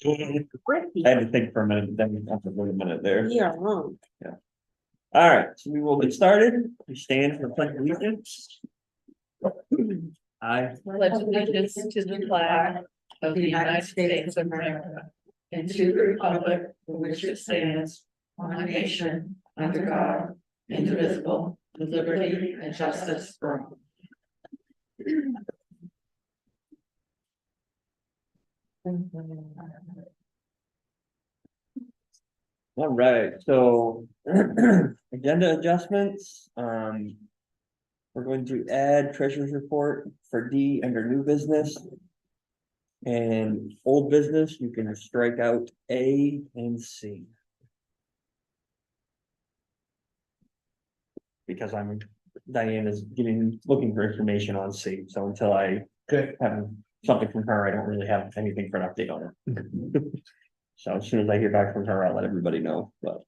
I had to think for a minute, then we have to wait a minute there. Yeah, wrong. All right, so we will get started. We stand for the pledge of allegiance. I Pledge allegiance to the flag of the United States of America and to the republic for which it stands, one nation, under God, indivisible, with liberty and justice for all. All right, so agenda adjustments, we're going to add treasurer's report for D under new business. And old business, you can strike out A and C. Because Diane is looking for information on C, so until I have something from her, I don't really have anything for an update on it. So as soon as I hear back from her, I'll let everybody know, but.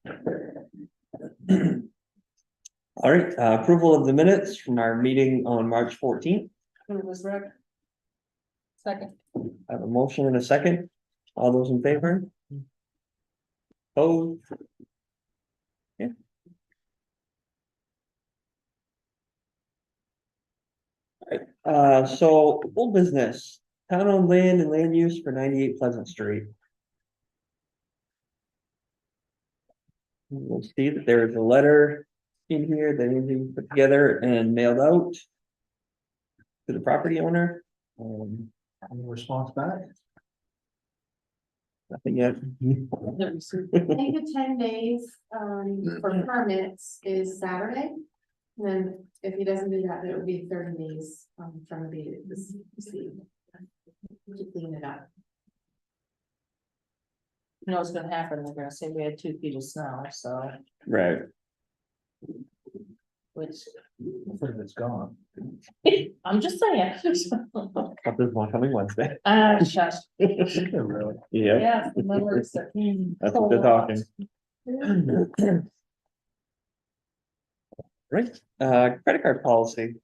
All right, approval of the minutes from our meeting on March 14th. Second. I have a motion and a second. All those in favor? Opposed? Yeah. All right, so old business, town owned land and land use for 98 Pleasant Street. We'll see that there is a letter in here that needs to be put together and mailed out to the property owner. Any response back? Nothing yet. I think the 10 days for permits is Saturday. And then if he doesn't do that, it would be 30 days from the date of this to clean it up. You know what's gonna happen, they're gonna say we had 2 feet of snow, so, Right. which, It's gone. I'm just saying. But there's one coming Wednesday. Shush. Really? Yeah, Yeah, the numbers that. that's what they're talking. Right, credit card policy.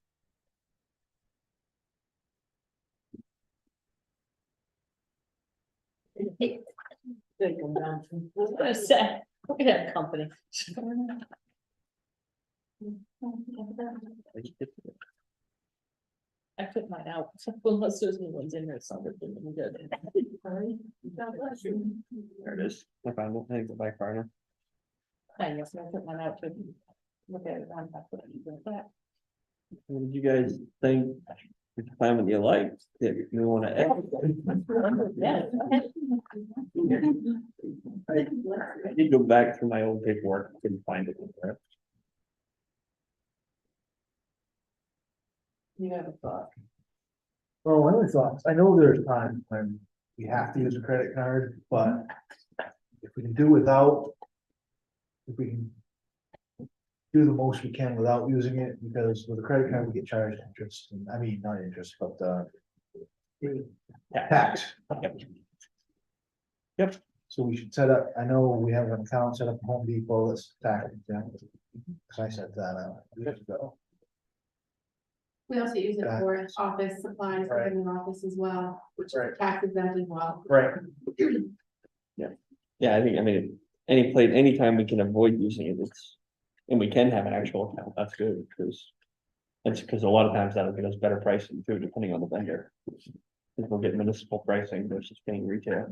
Good, come down. I was gonna say, look at that company. I took mine out, unless there's new ones in there, some of them are good. There it is. I found it. I think the back corner. I guess I took mine out to look at it. I'm not putting it in that. What did you guys think? Which plan would you like? If you wanna add? Yeah. I did go back through my old paperwork, couldn't find it in there. You have a thought. Well, my only thoughts, I know there's times when we have to use a credit card, but if we can do without. If we can. Do the most we can without using it, because with a credit card, we get charged interest, I mean, not interest, but tax. Yep. So we should set up, I know we have an account set up at Home Depot that's tax exempt. So I set that out years ago. We also use it for office supplies Right. in the office as well, which is Right. tax exempt as well. Right. Yeah, I think, I mean, anytime we can avoid using it, and we can have an actual account, that's good, because. It's because a lot of times that'll get us better pricing too, depending on the vendor. Because we'll get municipal pricing versus paying retail.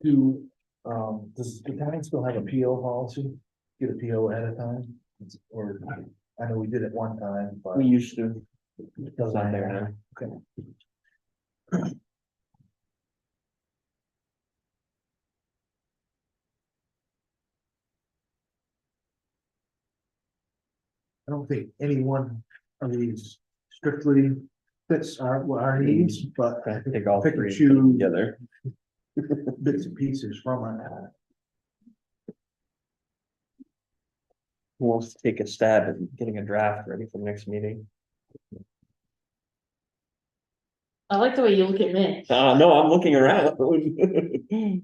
Does the town still have a PO policy? Get a PO ahead of time? Or, I know we did it one time, but. We used to. It doesn't Not there matter. now. Okay. I don't think any one of these strictly fits our needs, but Trying to take all pick and three choose together. bits and pieces from it. Who wants to take a stab at getting a draft ready for the next meeting? I like the way you look at me. No, I'm looking around. If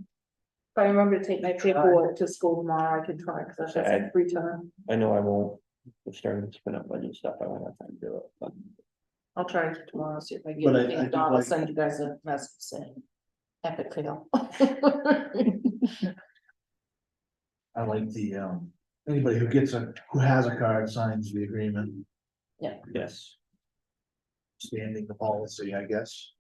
I remember to take my paperwork to school tomorrow, I can try, because that's like free time. I know I won't. We're starting to spin up budget stuff. I won't have time to do it, but. I'll try tomorrow, see if I But I get anything think done, I'll like- send you guys a message saying. Epic fail. I like the, anybody who has a card signs the agreement, Yes. standing the policy, I guess.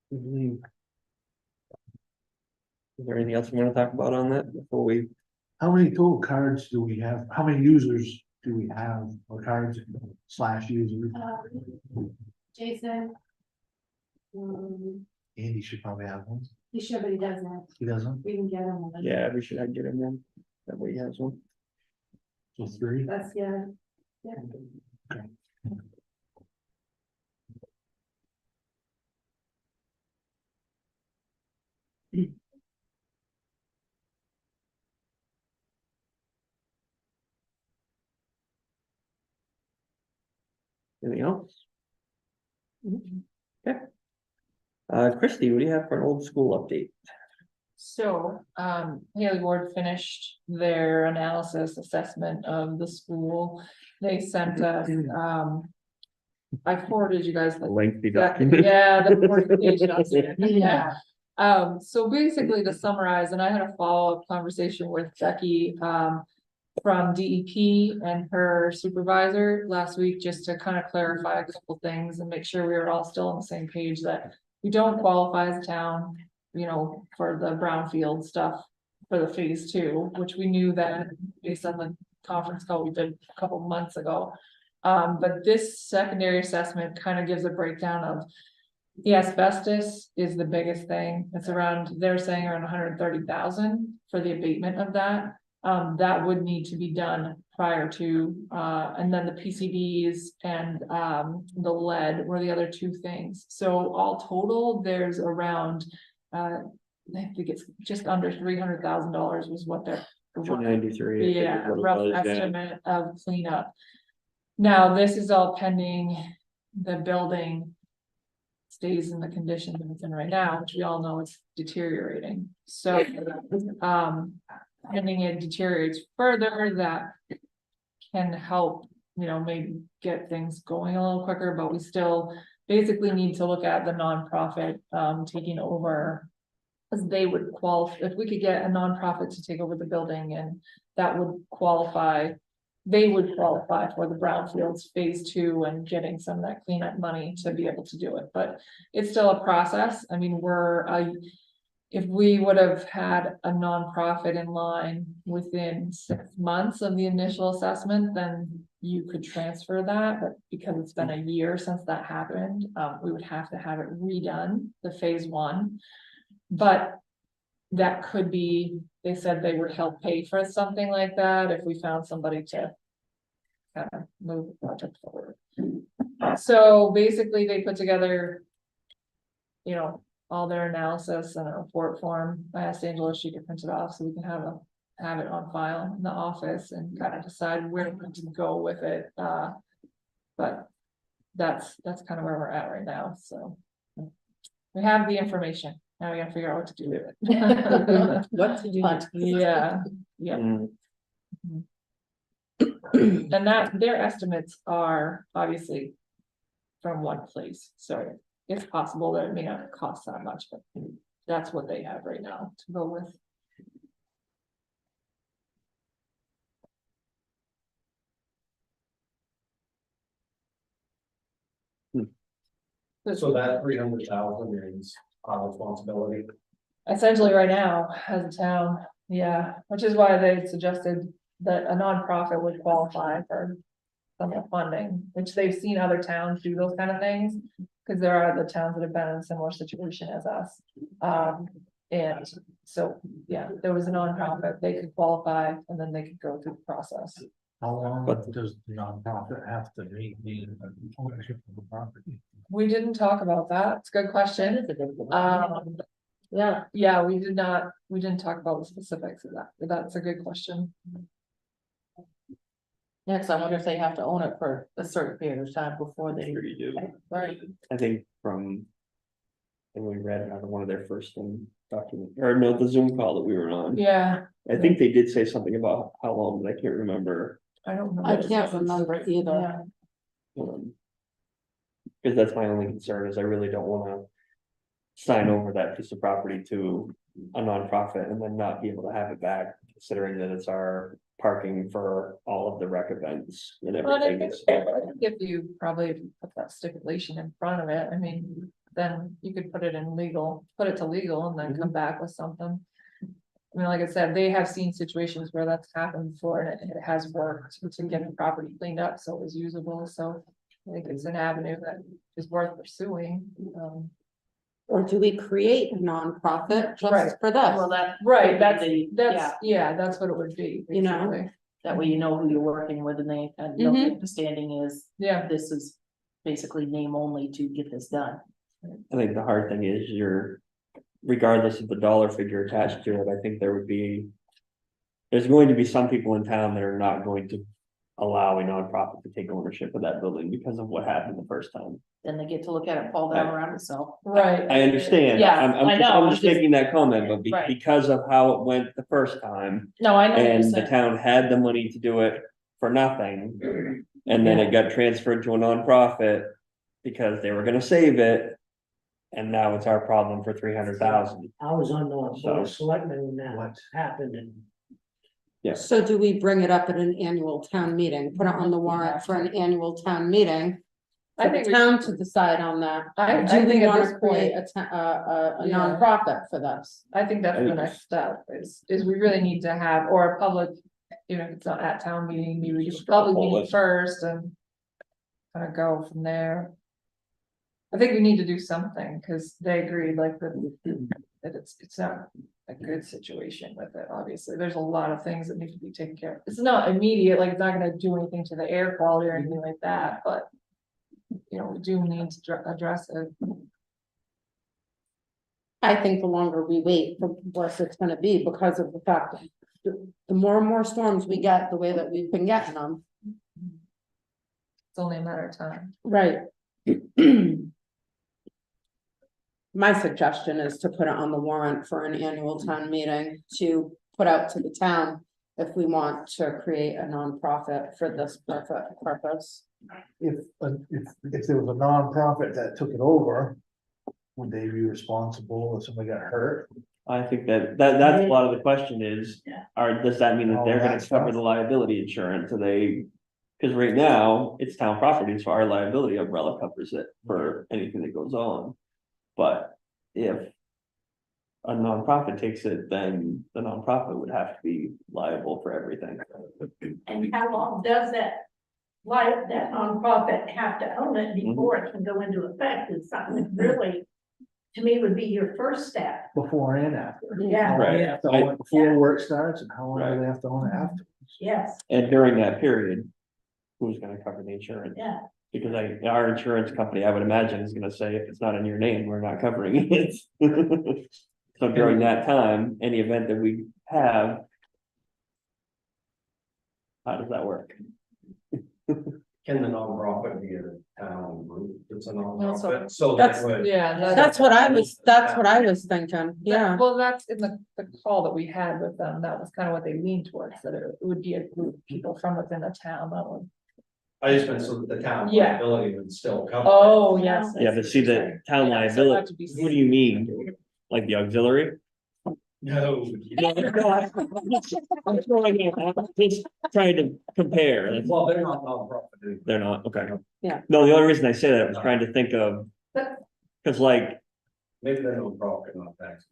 Is there anything else you wanna talk about on that before we? How many total cards do we have? How many users do we have, or cards / users? Jason. Andy should probably have one. He should, but he doesn't. He doesn't? We can get him one. Yeah, we should get him one. That way he has one. So 3? That's, yeah. Anything else? Okay. Christie, what do you have for an old school update? So, Haley Ward finished their analysis assessment of the school. They sent us, I forwarded you guys. A lengthy that- document. Yeah, the 40-page document, yeah. So basically to summarize, and I had a follow-up conversation with Becky, from DEP and her supervisor last week, just to kind of clarify a couple things and make sure we were all still on the same page, that we don't qualify as a town, you know, for the brownfield stuff for the phase 2, which we knew that based on the conference call we did a couple months ago. But this secondary assessment kind of gives a breakdown of the asbestos is the biggest thing. It's around, they're saying around 130,000 for the abatement of that. That would need to be done prior to, and then the PCBs and the lead were the other 2 things. So all total, there's around, I think it's just under $300,000 was what they're. 293. Yeah, rough estimate of cleanup. Now, this is all pending the building stays in the condition that it's in right now, which we all know it's deteriorating. So, pending it deteriorates further, that can help, you know, maybe get things going a little quicker, but we still basically need to look at the nonprofit, taking over. As they would qualify, if we could get a nonprofit to take over the building, and that would qualify. They would qualify for the brownfields phase 2 and getting some of that cleanup money to be able to do it, but it's still a process. I mean, if we would have had a nonprofit in line within 6 months of the initial assessment, then you could transfer that, but because it's been a year since that happened, we would have to have it redone, the phase 1. But that could be, they said they would help pay for something like that if we found somebody to kind of move the project forward. So basically, they put together, you know, all their analysis and a report form. I asked Angela if she could print it off so we can have it on file in the office and kind of decide where to go with it. But that's kind of where we're at right now, so. We have the information, now we gotta figure out what to do with it. What to do? Yeah, yeah. Mm, And that, their estimates are obviously from one place, so it's possible that it may not cost that much, but that's what they have right now to go with. So that 300,000 is our responsibility. Essentially, right now, as a town, yeah, which is why they suggested that a nonprofit would qualify for some of the funding, which they've seen other towns do those kind of things. Cause there are other towns that have been in a similar situation as us. And so, yeah, there was a nonprofit, they could qualify and then they could go through the process. How long But- does the nonprofit have to maintain ownership of the property? We didn't talk about that, it's a good question. Yeah, we didn't talk about the specifics of that, but that's a good question. Yeah, cause I wonder if they have to own it for a certain period of time before they. sure you do. Right. I think from And we read out of one of their first document, or no, the Zoom call that we were on. Yeah, I think they did say something about how long, but I can't remember. I don't know. I can't remember either. Yeah. Cause that's my only concern is I really don't wanna sign over that piece of property to a nonprofit and then not be able to have it back, considering that it's our parking for all of the rec events and Well, and I everything. think, I think if you probably put that stipulation in front of it, I mean, then you could put it in legal, put it to legal and then come back with something. I mean, like I said, they have seen situations where that's happened before and it has worked to get the property cleaned up, so it was usable, so. I think it's an avenue that is worth pursuing, Or do we create a nonprofit Right. just for this? Well, that. right, yeah, that's, yeah, that's what it would be. You know? basically. that way you know who you're working with and they know the understanding is, Yeah, this is basically name only to get this done. I think the hard thing is regardless of the dollar figure attached to it, I think there would be. There's going to be some people in town that are not going to allow a nonprofit to take ownership of that building because of what happened the first time. Then they get to look at it fall down around itself. right. I understand. Yeah, I'm I know, I'm I'm just just- making that comment, but Right. because of how it went the first time. No, I know what you're And the saying. town had the money to do it for nothing. And then it got transferred to a nonprofit because they were gonna save it. And now it's our problem for 300,000. I was on the board So- of selectmen when that What? happened and So do we bring it up at an annual town meeting, put it on the warrant for an annual town meeting? I For the think we- town to decide on that. I Do think we at wanna this create point, a Yeah. nonprofit for this? I think that's I the think next step is we really need to have, or a public, even if it's not at town meeting, maybe we should probably Well, meet let's- first and. Kind of go from there. I think we need to do something, cause they agreed like that it's not a good situation with it, obviously, there's a lot of things that need to be taken care of. It's not immediate, like it's not gonna do anything to the air quality or anything like that, but. You know, we do need to address it. I think the longer we wait, the worse it's gonna be because of the fact that the more and more storms we get, the way that we've been getting them. It's only a matter of time. Right. My suggestion is to put it on the warrant for an annual town meeting to put out to the town. If we want to create a nonprofit for this purpose. If there was a nonprofit that took it over, would they be responsible if somebody got hurt? I think that's a lot of the question is, Yeah. does that mean that All they're that gonna cover stuff. the liability insurance? Are they? Cause right now, it's town property, so our liability umbrella covers it for anything that goes on. But if. A nonprofit takes it, then the nonprofit would have to be liable for everything. And how long does that nonprofit have to own it before it can go into effect? Is something that really, to me, would be your first step. Before and after. Yeah, Right. Yeah. So I- before work starts and how long Right. do they have to own it after? yes, And during that period, who's gonna cover the insurance? yeah. Because our insurance company, I would imagine, is gonna say, if it's not in your name, we're not covering it. So during that time, any event that we have. How does that work? Can the nonprofit be a town group? It's a Well, so- nonprofit, so That's- that way. Yeah. That's what I was thinking, yeah. Well, that's in the call that we had with them, that was kind of what they leaned towards, that it would be a group of people from within the town that would. I just meant so that the town Yeah. liability would still cover. Oh, yes. I Yeah, but see the town Yeah, so it liability, had to be- what do you mean? Like the auxiliary? No. I'm just trying to compare. That's- Well, they're not nonprofit. They're not, okay. Yeah. No, the only reason I say that, I was trying to think of. Cause like, Maybe they're nonprofit, not tax.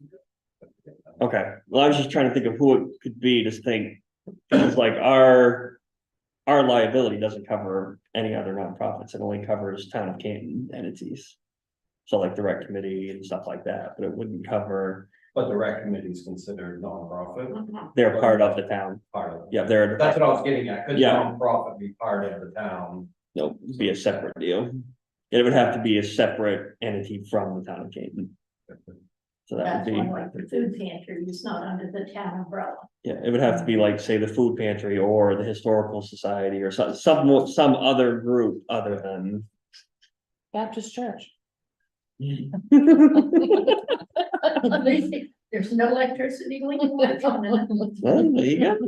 okay, well, I was just trying to think of who it could be, just think. Cause like our liability doesn't cover any other nonprofits, it only covers town of Canton entities. So like the rec committee and stuff like that, but it wouldn't cover, But the rec committee is considered nonprofit, they're part of the town, part of it. yeah, they're. That's what I was getting at. Could Yeah. nonprofit be part of the town? No, it'd be a separate deal. It would have to be a separate entity from the town of Canton. So that That's would one be, way the food pantry is not under the town umbrella. yeah, it would have to be like, say, the food pantry or the historical society or some other group other than. Baptist church. There's no electricity leaving. Well, there you go.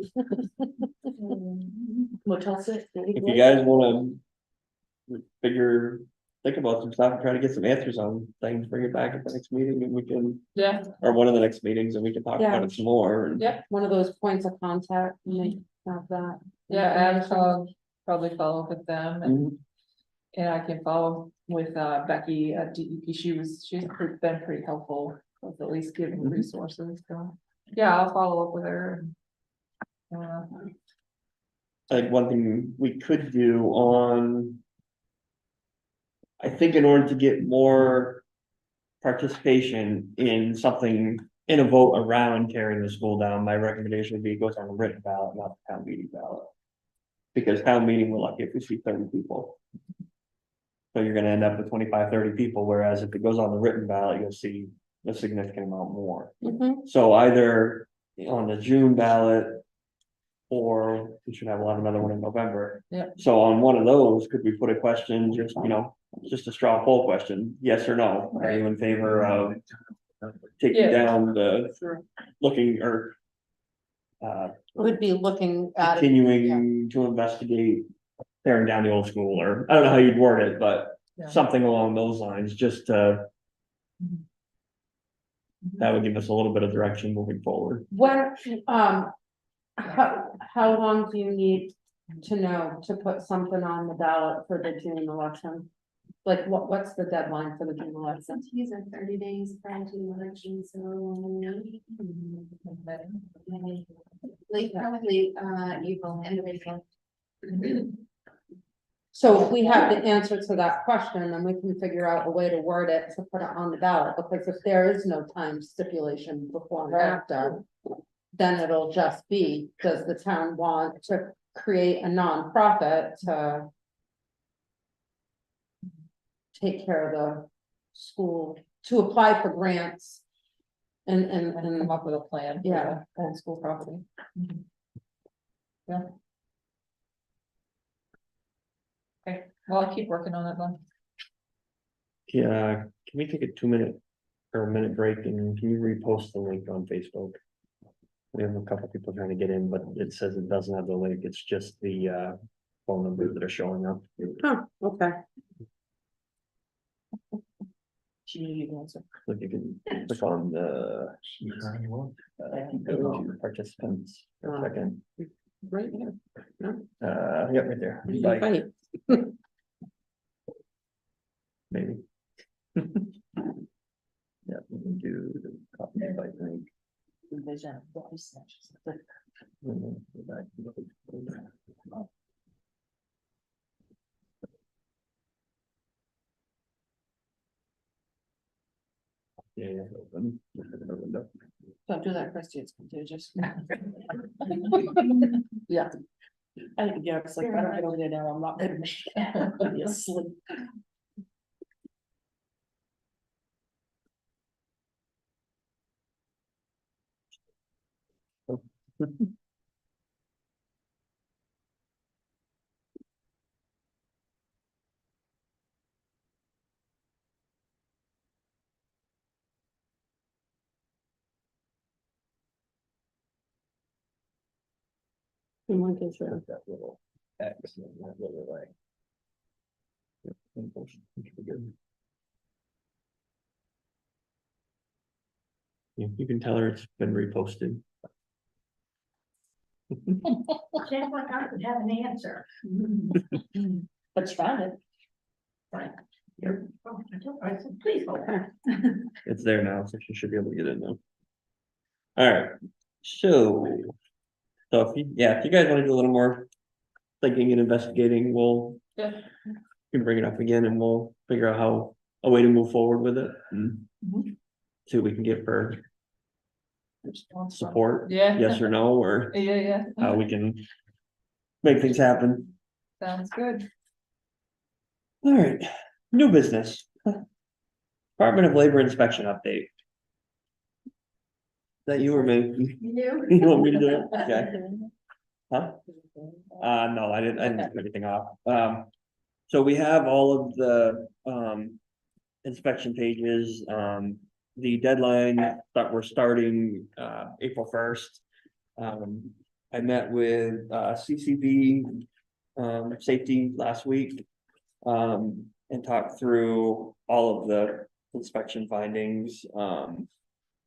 Motel six. If you guys wanna think about some stuff, and try to get some answers on things, bring it back at the next meeting and we can, Yeah, or one of the next meetings and we can talk about it some more. and- yeah, One of those points of contact, and they have that. yeah, information. I'll probably follow up with them and. Mhm. And I can follow with Becky at DEP. She's been pretty helpful with at least giving Mhm. resources, so, yeah, I'll follow up with her. Uh, I think one thing we could do on. I think in order to get more participation in something, in a vote around tearing the school down, my recommendation would be it goes on a written ballot, not the town meeting ballot. Because town meeting will lucky if we see 30 people. So you're gonna end up with 25, 30 people, whereas if it goes on the written ballot, you'll see a significant amount more. Mhm. So either on the June ballot. Or we should have another one in November. Yeah. So on one of those, could we put a question, just, just a straw poll question, yes or no? Are you in favor of taking Yeah. down the Sure. looking or Would be looking at it. continuing to investigate tearing down the old school, or I don't know how you'd word it, but Yeah. something along those lines, just to that would give us a little bit of direction moving forward. When, how long do you need to know to put something on the ballot for the June election? Like, what's the deadline for the June election? Sometimes are 30 days prior to the election, so. Like probably, April, end of April. So if we have the answer to that question, then we can figure out a way to word it to put it on the ballot, because if there is no time stipulation before and after. Then it'll just be, does the town want to create a nonprofit to take care of the school, to apply for grants? And Come up with a plan. For Yeah. the old school property. Yeah. Okay, well, I'll keep working on it then. Yeah, can we take a 2-minute or a minute break and can you repost the link on Facebook? We have a couple people trying to get in, but it says it doesn't have the link, it's just the phone numbers that are showing up. oh, okay. She knew you'd answer. If you can click on the go to participants for a second. Right here. Yep, right there. Bye, Right. maybe. Yeah, we can do the copy by link. And then go back to the- Yeah, open. Another window. Don't do that, Christie, it's contagious. Yeah. I think, yeah, it's like, I don't get over there now, I'm not gonna make it, I'm gonna be asleep. That little X and that little way. Yep, and motion, which would be good. You can tell her it's been reposted. Sounds like I could have an answer. But you found it. Right. I said, please hold on. It's there now, so she should be able to get in now. Alright, so. So if you guys wanna do a little more thinking and investigating, we'll. Yeah. You can bring it up again and we'll figure out how, a way to move forward with it and. See what we can get for support, Yeah. yes or no, or Yeah, how we can. Make things happen. sounds good. Alright, new business. Department of Labor inspection update. Is that you or me? You? You want me to do it? Okay. Huh? No, I didn't put anything off. So we have all of the, inspection pages, the deadline that we're starting, April 1st. I met with, CCB, safety last week. And talked through all of the inspection findings,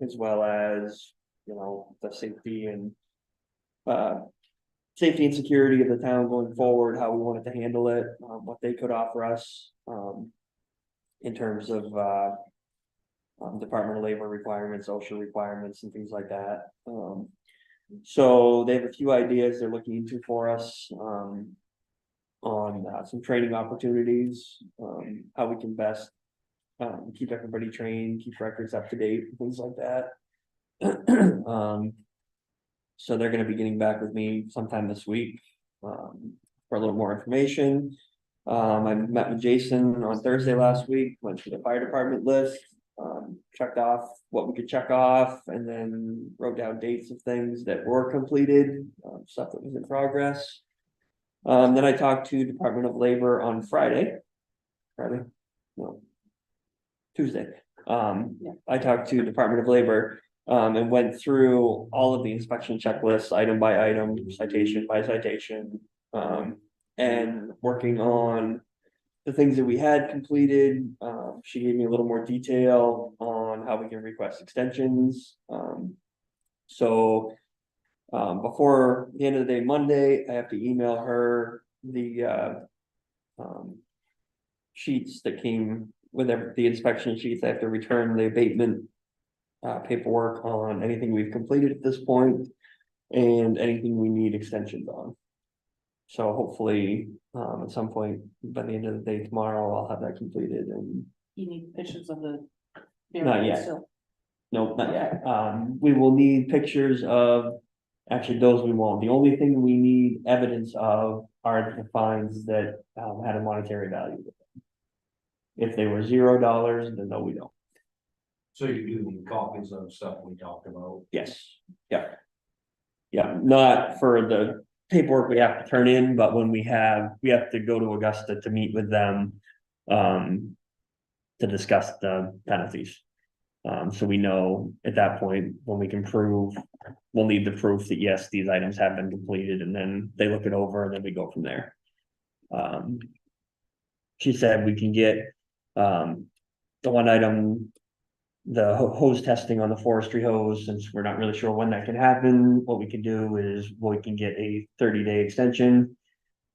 as well as, the safety and safety and security of the town going forward, how we wanted to handle it, what they could offer us, in terms of, Department of Labor requirements, OSHA requirements and things like that. So they have a few ideas they're looking into for us, on some training opportunities, how we can best keep everybody trained, keep records up to date, things like that. So they're gonna be getting back with me sometime this week, for a little more information. I met with Jason on Thursday last week, went through the fire department list, checked off what we could check off, and then wrote down dates of things that were completed, stuff that was in progress. Then I talked to Department of Labor on Friday. No. Tuesday. I talked to Department of Labor, and went through all of the inspection checklists, item by item, citation by citation. And working on the things that we had completed. She gave me a little more detail on how we can request extensions. So before the end of the day, Monday, I have to email her the sheets that came with the inspection sheets. I have to return the abatement paperwork on anything we've completed at this point and anything we need extensions on. So hopefully, at some point by the end of the day tomorrow, I'll have that completed. And You need pictures of the. Not yet. Nope, not yet. We will need pictures of, actually, those we won't. The only thing we need evidence of are the fines that had a monetary value. If they were $0, then no, we don't. So you do need copies of stuff we talked about? Yes, yeah. Yeah, not for the paperwork we have to turn in, but when we have to go to Augusta to meet with them. To discuss the penalties. So we know at that point, when we can prove, we'll need the proof that yes, these items have been completed, and then they look it over, and then we go from there. She said we can get, the one item, the hose testing on the forestry hose, since we're not really sure when that can happen, what we can do is we can get a 30-day extension.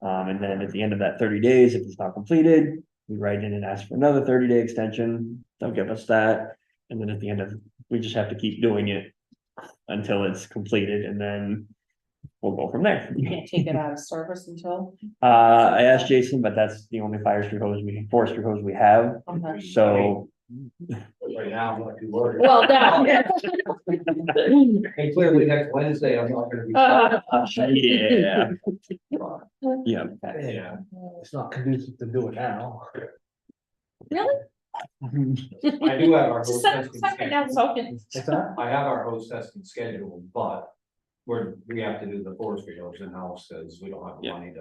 And then at the end of that 30 days, if it's not completed, we write in and ask for another 30-day extension. They'll give us that. And then at the end of, we just have to keep doing it until it's completed, and then we'll go from there. You can't take it out of service until. I asked Jason, but that's the only forestry hose we have. Okay. So Right now, I'm not too worried. Well, no. And clearly next Wednesday, I'm not gonna be. yeah. Yeah. Yeah. It's not conducive to do it now. Really? I do have our hose Just testing suck it down, scheduled. soak it. It's not, I have our hose testing scheduled, but we have to do the forestry hose in-house, because we don't have the Yeah. money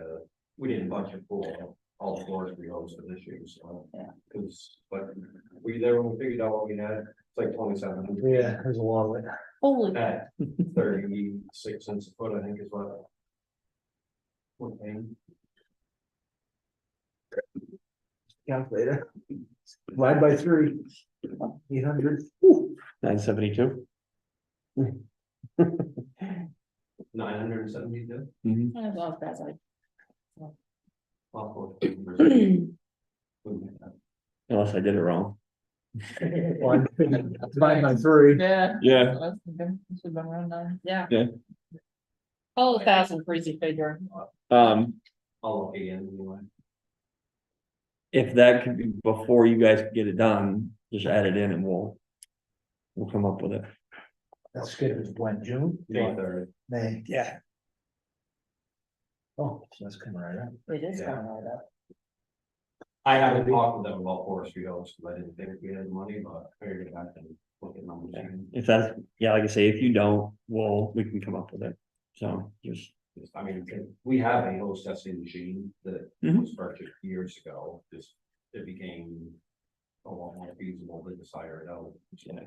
we didn't budget for all the forestry hose for this year, so. Yeah. But we there when we figured out what we had, it's like 2,700. yeah, there's a lot of it. Holy. At 36 cents a foot, I think is what. We're paying. Calculator. Divide by 3. 800. 972. 972. Mhm. As well as that's like. Unless I did it wrong. One, divide by 3. Yeah. Yeah. I was thinking, it should've been around 9. Yeah. Yeah. Call 1,000 crazy figure. I'll look again anyway. If that could be before you guys get it done, just add it in and we'll come up with it. That's scheduled when, June? May 3rd. May. Yeah. Oh, so that's coming right up. It is Yeah. coming right up. I haven't talked with them about forestry hose, because I didn't think we had the money, but I figured I can look at numbers. If that's, yeah, like I say, if you don't, we can come up with it. So just, I mean, we have a hose testing machine that Mhm. was purchased years ago, it became a lot more feasible to just hire it out. Yeah.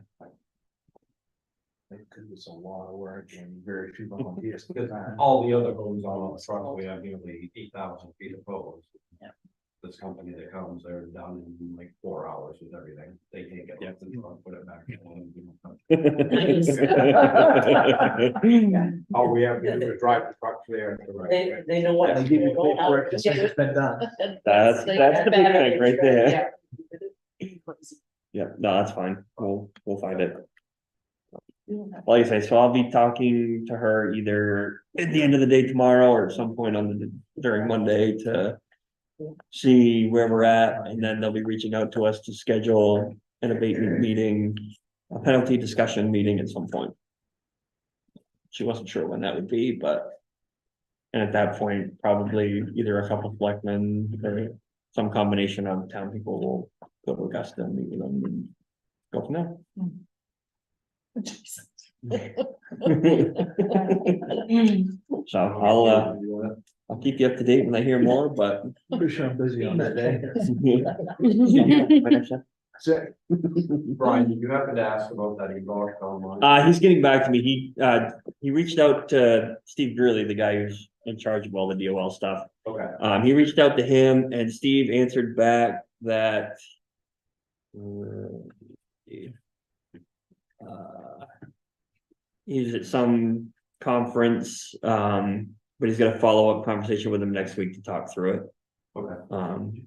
Because it's a lot of work and very few volunteers. to do that. All the other homes on the truck, we have nearly 8,000 feet of hose. Yeah. This company that comes, they're done in like 4 hours with everything. They can't get up the truck, put it back in. All we have to do is drive the truck there. They know what. They give you paperwork to say it's been done. That's the big thing right there. Yeah. Yeah, no, that's fine. We'll find it. Like I say, so I'll be talking to her either at the end of the day tomorrow or at some point during Monday to see where we're at, and then they'll be reaching out to us to schedule an abatement meeting, a penalty discussion meeting at some point. She wasn't sure when that would be, but and at that point, probably either a couple of selectmen or some combination of town people will go to Augusta and meet with them and go from there. So I'll keep you up to date when I hear more, but. Pretty sure I'm busy on that day. That's it. Brian, did you happen to ask about that exhaust online? He's getting back to me. He reached out to Steve Gurley, the guy who's in charge of all the DOL stuff. Okay, He reached out to him and Steve answered back that. He's at some conference, but he's got a follow-up conversation with him next week to talk through it. okay.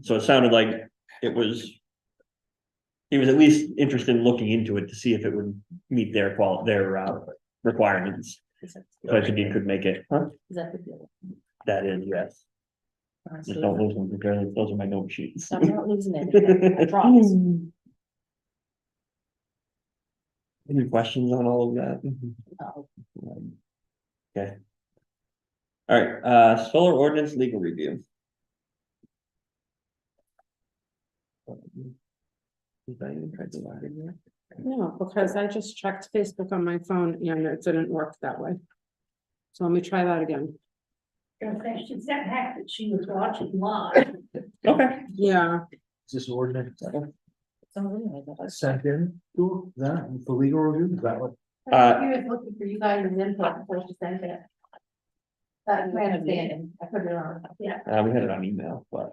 So it sounded like he was at least interested in looking into it to see if it would meet their requirements. So I think he could make it, huh? Is that the deal? That is, yes. Just don't lose them because those are my note sheets. I'm not losing it, I promise. Any questions on all of that? No. Okay. All right, solar ordinance legal review. Did I even try to log in there? No, because I just checked Facebook on my phone and it didn't work that way. So let me try that again. She said heck that she was watching live. Okay. Yeah, Is this ordinance Something like that. sent in to that for legal review? Is that what? He was looking for you guys' input before she sent it. That's my understanding, I put it on, yeah. We had it on email, but.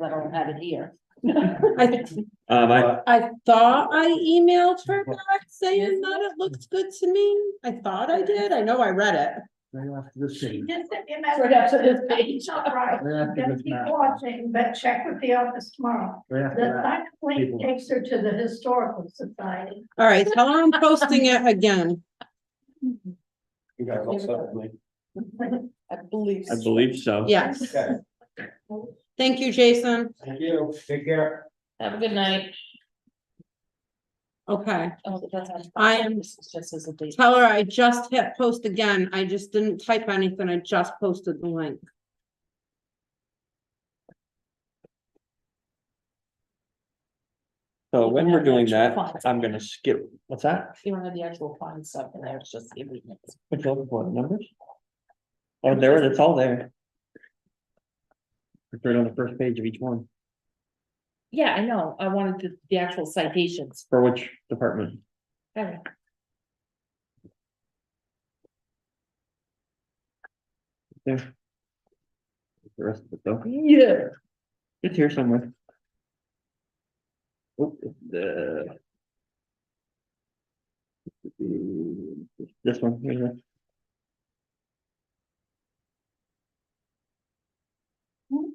I don't have it here. I thought I emailed her back saying that it looked good to me. I thought I did. I know I read it. Right after this She page. just sent me a Right after this message. page. All right, Right after just this keep map. watching, but check with the office tomorrow. Right after The that. sign link People. takes her to the historical society. All right, tell her I'm posting it again. You guys all set with me? I believe. I believe so. Yes. Okay, Thank you, Jason. thank you. Take care. Have a good night. Okay, Oh, that's on- I am- This is just as a date. tell her I just hit post again. I just didn't type anything. I just posted the link. So You when can we're have the doing actual that, fonts. I'm gonna skip, what's that? You don't have the actual fine stuff in there, it's just the agreements. Which one, what, numbers? Oh, there, it's all there. It's right on the first page of each one. Yeah, I know, I wanted the actual citations. For which department? Okay. There. The rest of it though. Yeah. It's here somewhere. Oh, this one, here.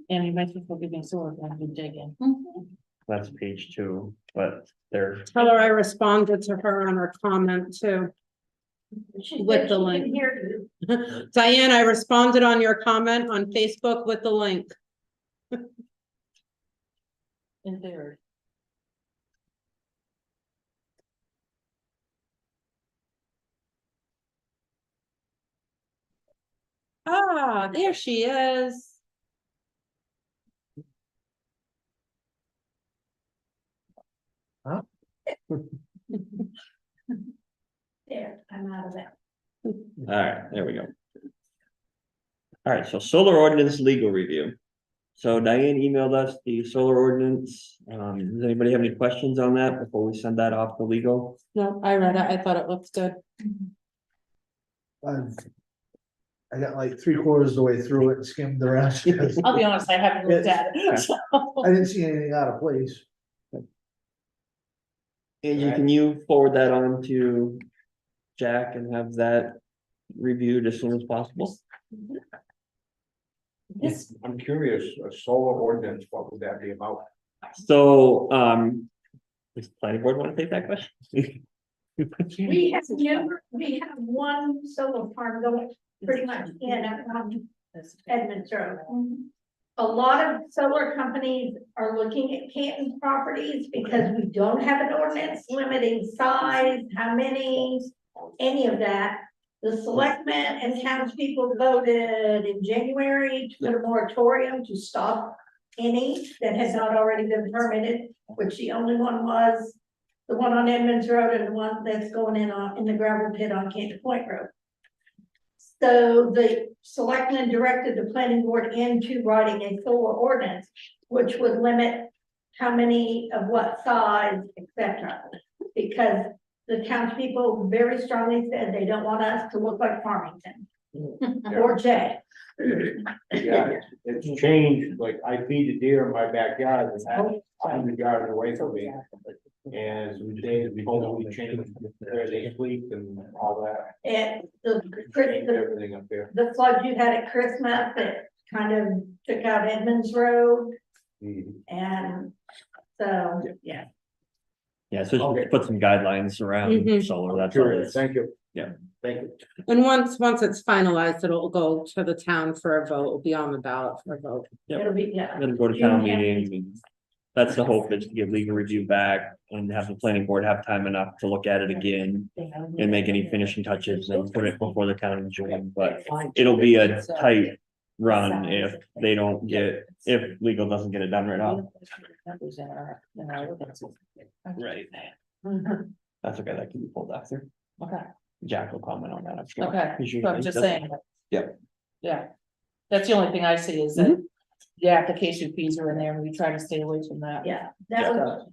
And you might as well give me a sword when you dig in. That's page 2, but they're, Tell her I responded to her on her comment too. She With said the she link. can hear you. Diane, I responded on your comment on Facebook with the link. In there. Ah, there she is. There, I'm out of that. all right, there we go. All right, so solar ordinance legal review. So Diane emailed us the solar ordinance. Does anybody have any questions on that before we send that off to legal? No, I read it, I thought it looked good. I got like 3/4 of the way through it and skimmed around. I'll be honest, I haven't looked at it, so. I didn't see anything out of place. Angie, can you forward that on to Jack and have that reviewed as soon as possible? Yes, I'm curious, a solar ordinance, what would that be about? So, does the planning board want to take that question? We have one solar farm going pretty much in at Edmonds Road. A lot of solar companies are looking at Canton properties because we don't have an ordinance limiting size, how many, any of that. The selectmen and townspeople voted in January to put a moratorium to stop any that has not already been permitted, which the only one was the one on Edmonds Road and the one that's going in the gravel pit on Canton Point Road. So the selectmen directed the planning board into writing a solar ordinance, which would limit how many of what size, etc. Because the townspeople very strongly said they don't want us to look like Farmington or Jay. Yeah, it's changed, like I feed a deer in my backyard and that's 100 yards away from me. And they totally changed where they sleep and all that. And Changed everything up there. the floods you had at Christmas that kind of took out Edmonds Road. And so, yeah. Yeah, so Okay. just put some guidelines around Mhm. solar, that's all it Curious, is. thank you. Yeah. Thank you. And once it's finalized, it'll go to the town for a vote, it'll be on the ballot for a vote. Yep. It'll be, yeah. It'll go to town meeting, and that's the hope, is to give legal review back and have the planning board have time enough to look at it again. And make any finishing touches and put it before the town in June, but it'll be a tight run if they don't get, if legal doesn't get it done right off. Right. That's okay, that can be pulled after. Okay, Jack will comment on that, I'm sure. okay, He's so I'm usually- just that's- saying. Yep. Yeah, that's the only thing I see is that the application fees are in there and we try to stay away from that. Yeah, that was,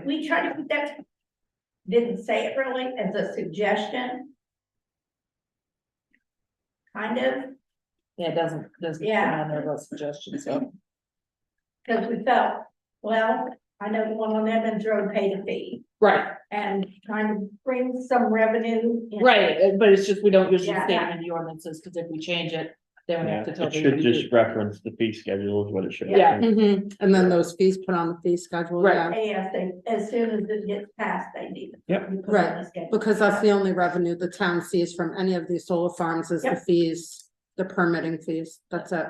we try to put that, didn't say it really as a suggestion. Kind of, Yeah, it doesn't come Yeah. on there about suggestions, so. because we felt, well, I know the one on Evans Road paid a fee Right, and trying to bring some revenue. in. right, but it's just, we don't usually Yeah. state it in the ordinances, because if we change it, then we Yeah, have to it totally. should redo. just reference the fee schedule is what it should. Yeah. reference. And then those fees put on the fee schedule, Right. yeah, Yes, as soon as it gets passed, they need it. Yep. We put it on Right, the schedule. because that's the only revenue the town sees from any of these solar farms is the Yep. fees, the permitting fees, that's it.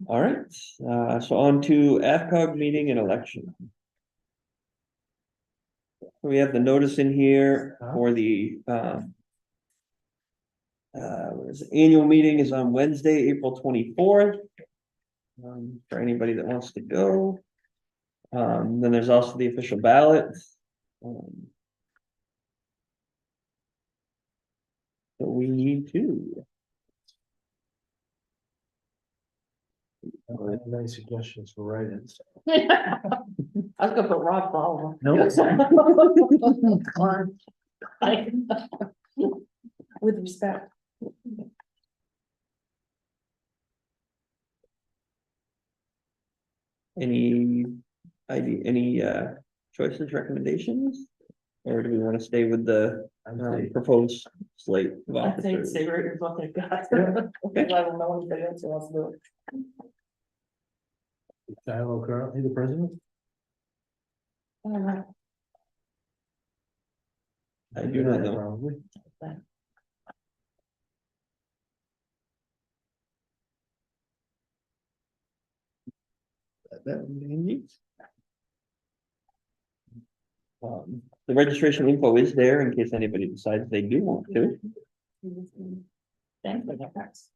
All right, so on to AFCOG meeting and election. We have the notice in here for the, what is it? Annual meeting is on Wednesday, April 24th. For anybody that wants to go. Then there's also the official ballot. So we need to. Any suggestions for write-ins? I was gonna put Rob for all of them. No. With respect. Any idea, any choices, recommendations? Or do we want to stay with the proposed slate of I'd say officers? stay right with what they've got. Okay. I don't know anybody else who wants to do it. Shiloh currently the president? I do not know. Probably. That would be neat. The registration info is there in case anybody decides they do want to. Thank you, that's.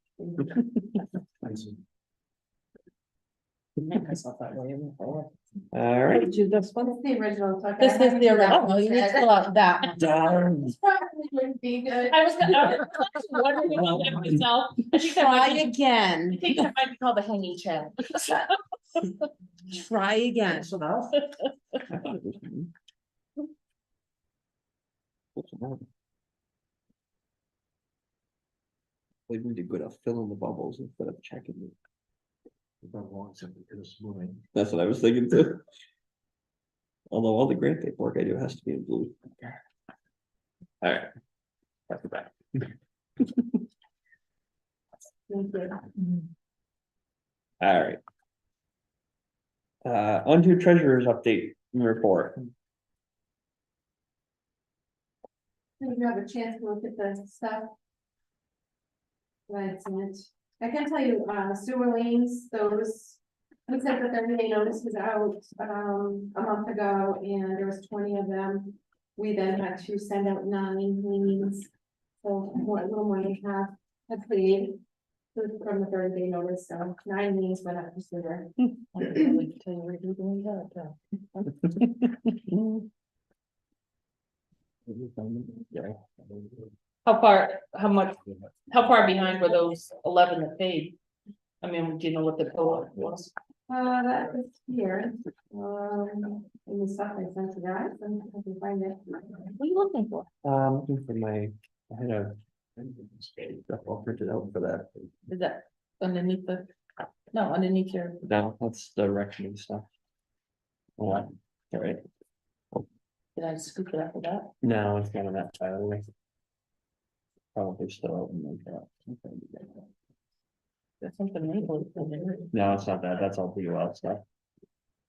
Make myself that way. All right. Did you this one? What's the original? So I This is haven't the seen that original, one you need yet. to fill out that one. Done. This probably wouldn't be good. I was wondering about that myself. I think that Try might be, I again, think that might be called the hanging chad. try again. They really good at filling the bubbles instead of checking it. That's what I was thinking too. Although all the grant paperwork I do has to be in blue. All right. Back to back. All right. On to treasurer's update and report. Did you have a chance to look at the stuff? Right, I can tell you, sewer lanes, those, we sent the 30-day notice was out, a month ago, and there was 20 of them. We then had to send out 9 liens, so more, a little more than half had paid from the 30-day notice, so 9 liens went up for sewer. How far behind were those 11 that paid? I mean, do you know what the total was? That was here, in the stuff I sent you guys, and I can find it. What are you looking for? Looking for my, I had a stuff all printed out for that. Is that underneath the, no, underneath your, No, that's the direction stuff. What? All right. did I scoop it up with that? No, it's not on that side of the way. Probably still open like that. There's something maple. No, it's not that. That's all POL stuff.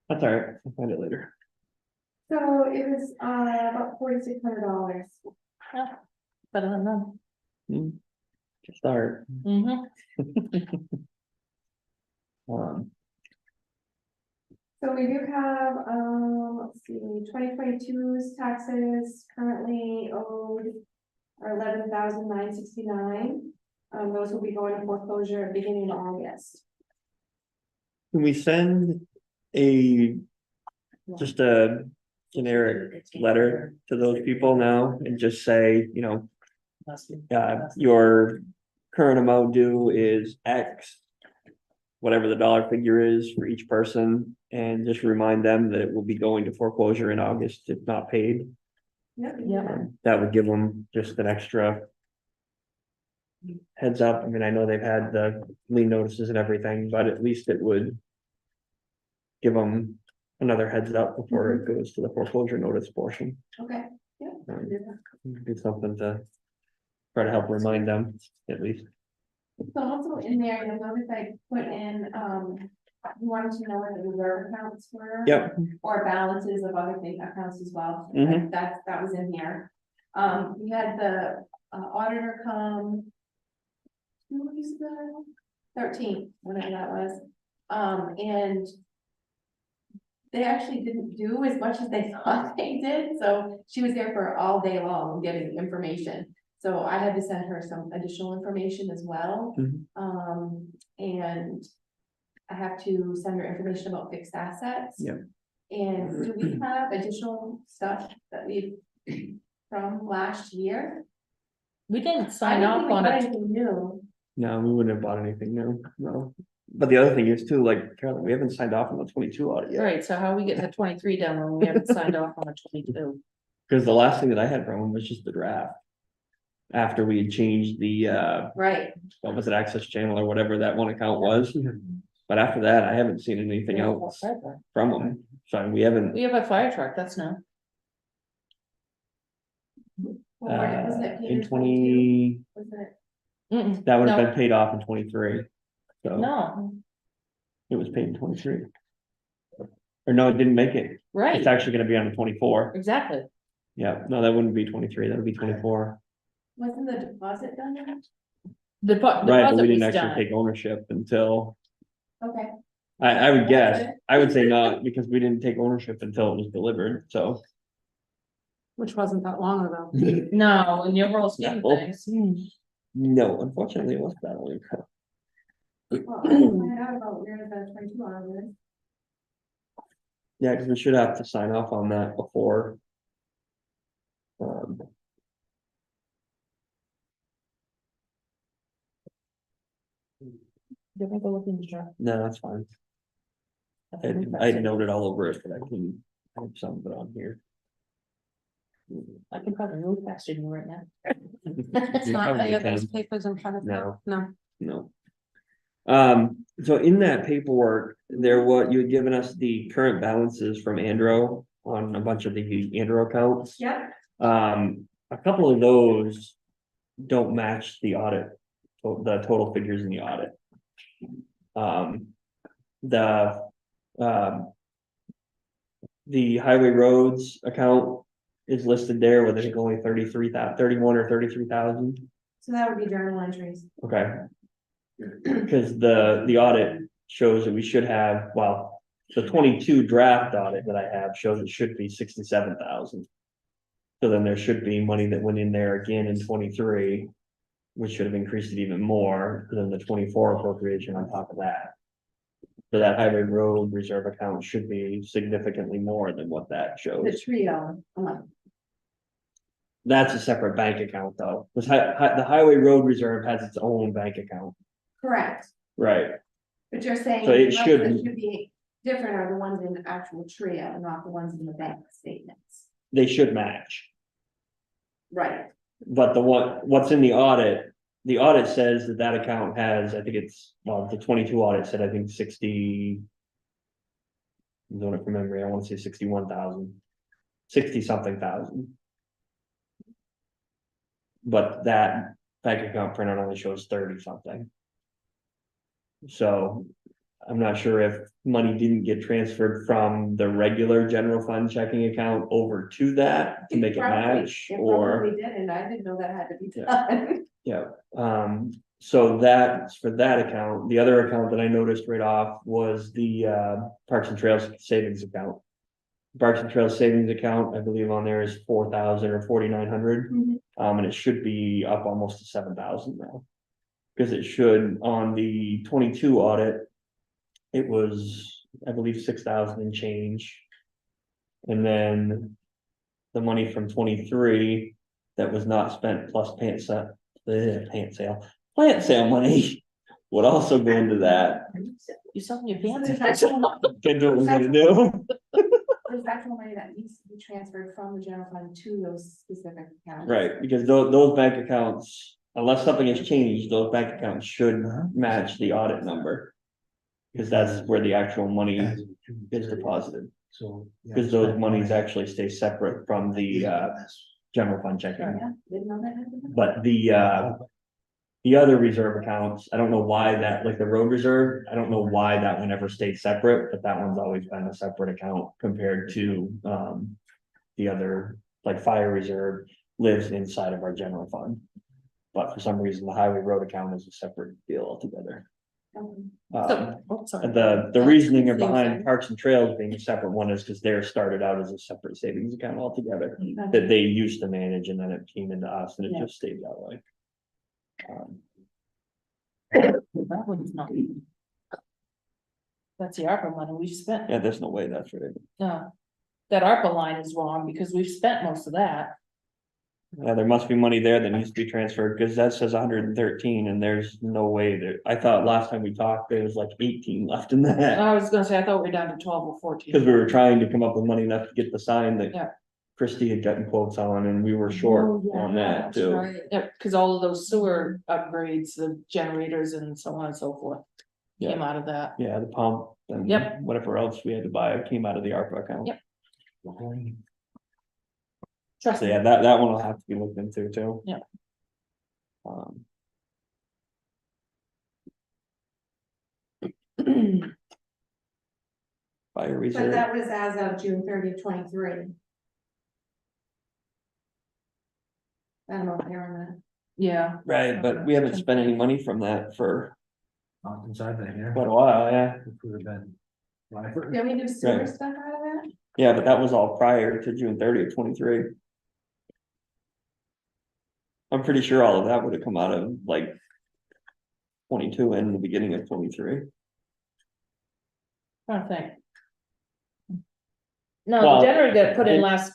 That's all right. I'll find it later. So it was, about $4,600. Better than none. To start. Mm-hmm. So we do have, let's see, 2022's taxes currently owed are $11,969. Those will be going to foreclosure beginning of August. Can we send just a generic letter to those people now and just say, you know, your current amount due is X. Whatever the dollar figure is for each person, and just remind them that it will be going to foreclosure in August if not paid. Yep. That would give them just an extra heads up. I mean, I know they've had the lien notices and everything, but at least it would give them another heads up before it goes to the foreclosure notice portion. Okay, Do something to try to help remind them at least. so also in there, you'll notice I put in, you wanted to know what the reserve accounts were. Yep. Or balances of other things, accounts as well. Mhm. That was in here. We had the auditor come. 2 weeks ago, 13th, whatever that was. And they actually didn't do as much as they thought they did, so she was there for all day long getting information. So I had to send her some additional information as well. Mhm. And I have to send her information about fixed assets. Yep. And do we have additional stuff that we, from last year? We didn't I sign don't off think we on got it. anything new. No, we wouldn't have bought anything new, no. But the other thing is too, like, Carolyn, we haven't signed off on the 22 audit yet. Right, so how are we getting the 23 done when we haven't signed off on the 22? Because the last thing that I had from them was just the draft. After we had changed the, Right. what was it, access channel or whatever that one account was. But after that, I haven't seen anything else from them, so we haven't, We have a fire truck, that's no. Well, wasn't it paid in 22? 20, Was it? that would have No. been paid off in 23. So No, it was paid in 23. Or no, it didn't make it. right, It's actually gonna be on the 24. exactly. Yeah, no, that wouldn't be 23, that would be 24. Wasn't the deposit done yet? The Right, but deposit we didn't was actually done. take ownership until, Okay. I would guess, I would say not, because we didn't take ownership until it was delivered, so. Which wasn't that long ago. No, in your world scheme of No. things. No, unfortunately, it wasn't that long ago. Well, I find out about where the 22 on is. Yeah, because we should have to sign off on that before. Um, Did I go look in the draft? no, that's fine. I noted all over it, but I can have some of it on here. I can probably move faster than you right now. It's You not probably any of those can. papers in front of me. No. No. No. So in that paperwork, you had given us the current balances from Andro on a bunch of the Andro accounts. Yep, A couple of those don't match the audit, the total figures in the audit. The, the highway roads account is listed there with I think only 31 or 33,000. So that would be journal entries. Okay. Cause the audit shows that we should have, well, the 22 draft audit that I have shows it should be 67,000. So then there should be money that went in there again in 23, which should have increased it even more than the 24 appropriation on top of that. So that highway road reserve account should be significantly more than what that The shows. trio, That's a separate bank account though, because the highway road reserve has its own bank account, correct, right? but you're saying. So it the ones that shouldn't- Should be different are the ones in the actual trio, not the ones in the bank statements. They should match. Right, But what's in the audit says that account has, I think it's, well, the 22 audit said, I think 60. I'm doing it from memory, I want to say 61,000, 60 something thousand. But that bank account printout only shows 30 something. So I'm not sure if money didn't get transferred from the regular general fund checking account over to that to make it match, or. probably didn't, I didn't know that had to be Yeah. done. Yeah, so that's for that account. The other account that I noticed right off was the Parks and Trails savings account. Parks and Trails savings account, I believe on there is 4,000 or 4,900. Mhm. And it should be up almost to 7,000 now. Because it should, on the 22 audit, it was, I believe, 6,000 and change. And then the money from 23 that was not spent plus plant sale money would also go into that. You selling your pants? Can do what we're gonna do. There's actual money that needs to be transferred from the general fund to those specific accounts. Right, because those bank accounts, unless something has changed, those bank accounts should match the audit number. Because that's where the actual money is deposited, So. because those monies actually stay separate from the general fund checking. Yeah, didn't know that. Had to be done. But the other reserve accounts, I don't know why that, like the road reserve, I don't know why that one ever stayed separate, but that one's always been a separate account compared to, the other, like fire reserve lives inside of our general fund. But for some reason, the highway road account is a separate deal altogether. The reasoning behind Parks and Trails being a separate one is because theirs started out as a separate savings account altogether. That they used to manage and then it came into us and it just stayed that way. That one's not. That's the ARPA money we've spent. Yeah, there's no way that's right. No. That ARPA line is wrong because we've spent most of that. Yeah, there must be money there that needs to be transferred, because that says 113 and there's no way that, I thought last time we talked, there was like 18 left in that. I was gonna say, I thought we were down to 12 or 14. Because we were trying to come up with money enough to get the sign Yeah. that Christie had gotten quotes on, and we were short Oh, on that too. Yeah, because all of those sewer upgrades, the generators and so on and so forth. Yeah. Came out of that. Yeah, the pump and Yep. whatever else we had to buy came out of the ARPA account. Yep. Trust So me. yeah, that one will have to be looked into too. Yeah. Fire But reserve, that was as of June 30th, 23. I don't know if they're on that. Yeah, right, but we haven't spent any money from that for Not since I've been here. quite a while, yeah. It would have been. Lifer. Did we do sewer Right. stuff out of that? Yeah, but that was all prior to June 30th, 23. I'm pretty sure all of that would have come out of like 22 and the beginning of 23. trying to think. No, Well, the generator got put in it- last,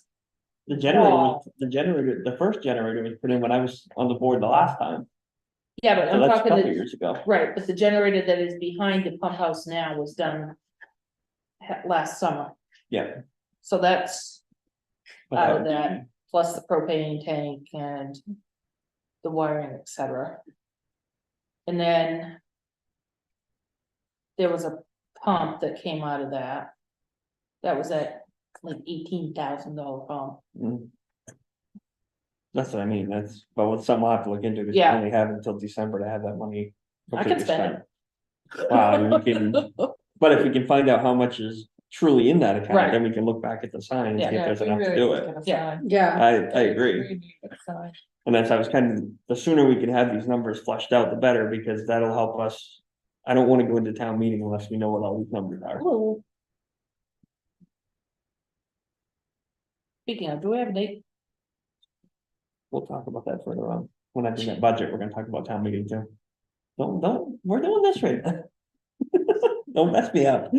The generator, the first generator was put in when I was on the board the last time, yeah, but so I'm that's a talking couple the, years ago. right, but the generator that is behind the pump house now was done last summer, Yeah. so that's but out that of would be- that, plus the propane tank and the wiring, et cetera. And then there was a pump that came out of that. That was at like $18,000 pump. Mm. That's what I mean, that's, but what's something I'll have to look into, because we Yeah. only have until December to have that money. I can completely spend spent. We can, but if we can find out how much is truly in that account, Right. then we can look back at the sign and see if Yeah, there's we enough to really do need it. to get a Yeah. sign. Yeah, I agree, We need a sign. and that's, I was kind of, the sooner we can have these numbers flushed out, the better, because that'll help us. I don't wanna go into town meeting unless we know what all these numbers are. Ooh. Speaking of, do we have a date? We'll talk about that further on, when I do that budget, we're gonna talk about town meeting too. Don't, we're doing this right now. Don't mess me up.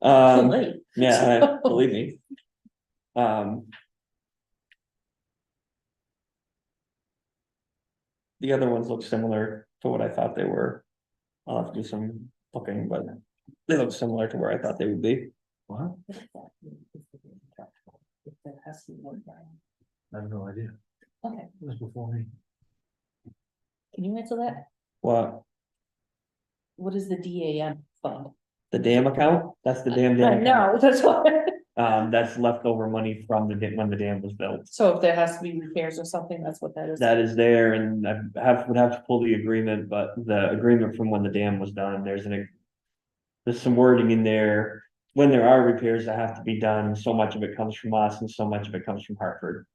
Late. Yeah, believe me. Um. The other ones look similar to what I thought they were. I'll have to do some looking, but they look similar to where I thought they would be. What? If that has to be one guy. I have no idea. Okay, It was before me. can you answer that? What, What is the DAM fund? the dam account? That's the dam account. No, that's what. That's leftover money from the dam, when the dam was built. So if there has to be repairs or something, that's what that is. That is there, and would have to pull the agreement, but the agreement from when the dam was done, there's some wording in there. When there are repairs that have to be done, so much of it comes from us and so much of it comes from Hartford.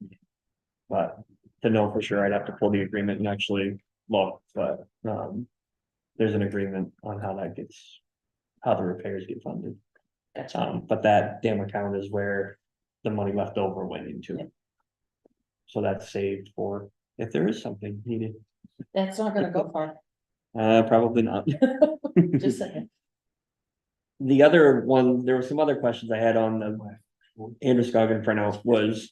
But to know for sure, I'd have to pull the agreement and actually look, but, there's an agreement on how the repairs get funded. Gotcha. But that dam account is where the money left over went into. Yep. So that's saved for if there is something needed. That's not gonna go far, Probably not. just saying. The other one, there were some other questions I had on the Androscoggin printout was.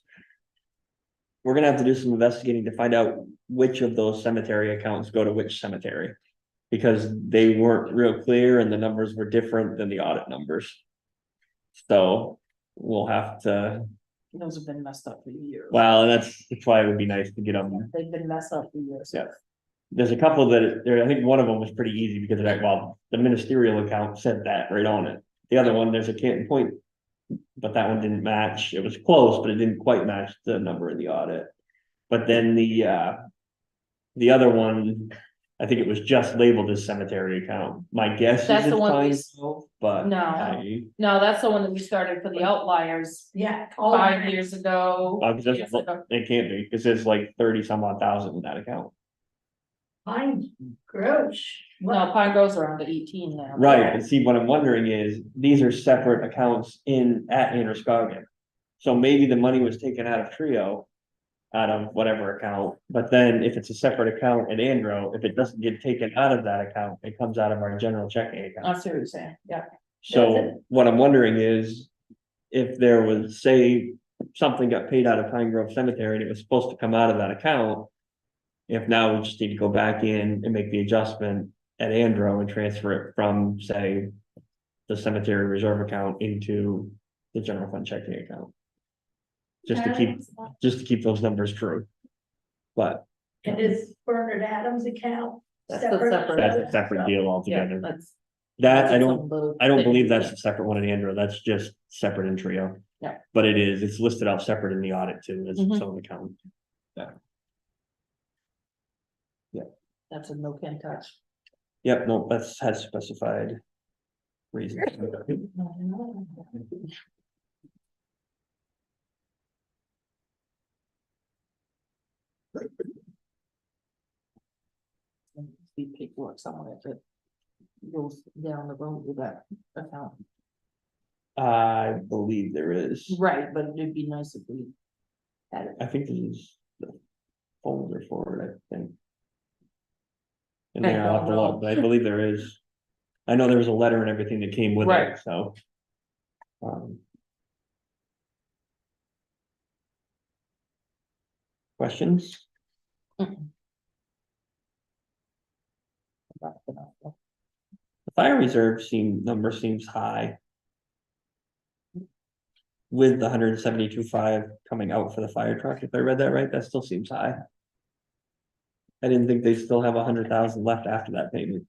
We're gonna have to do some investigating to find out which of those cemetery accounts go to which cemetery. Because they weren't real clear and the numbers were different than the audit numbers. So we'll have to, Those have been messed up for years. well, and that's why it would be nice to get them. They've been messed up for years. Yeah. There's a couple that there, I think one of them was pretty easy because of that, well, the ministerial account said that right on it. The other one, there's a Canton Point. But that one didn't match. It was close, but it didn't quite match the number in the audit. But then the other one, I think it was just labeled as cemetery account. My guess is That's the it's one we- Pine Grove, but No. No, that's the one that we started for the outliers Yeah. 5 years ago. because years ago. it can't be, because there's like 30 some odd thousand in that account. Pine Grove. No, Pine Grove's around to 18 now. Right, and see, what I'm wondering is, these are separate accounts at Androscoggin. So maybe the money was taken out of Trio. Out of whatever account, but then if it's a separate account at Andro, if it doesn't get taken out of that account, it comes out of our general checking account. I see what you're saying, yeah. So what I'm wondering is, if there was, say, something got paid out of Pine Grove Cemetery and it was supposed to come out of that account. If now we just need to go back in and make the adjustment at Andro and transfer it from, say, the cemetery reserve account into the general fund checking account. Just to keep those numbers true. But And is Bernard Adams' account That's the separate? separate- that's a separate deal Yeah, altogether. that's. That, I that's don't, some little I don't thing. believe that's a separate one in Andro, that's just separate in Trio. Yeah. But it's listed out separate in the audit too, as its Mhm. own account. That's a no can touch. Yep, no, that's has specified reasons. Be paperwork somewhere that goes down the road with that account. I believe there is, Right, but it'd be nice if we had it. I think this is the folder for it, I think. And I there, I'll have to don't know. look, but I believe there is. I know there was a letter and everything that came with Right. it, so. Um, Questions? The fire reserve number seems high. With the 172.5 coming out for the fire truck, if I read that right, that still seems high. I didn't think they still have 100,000 left after that payment.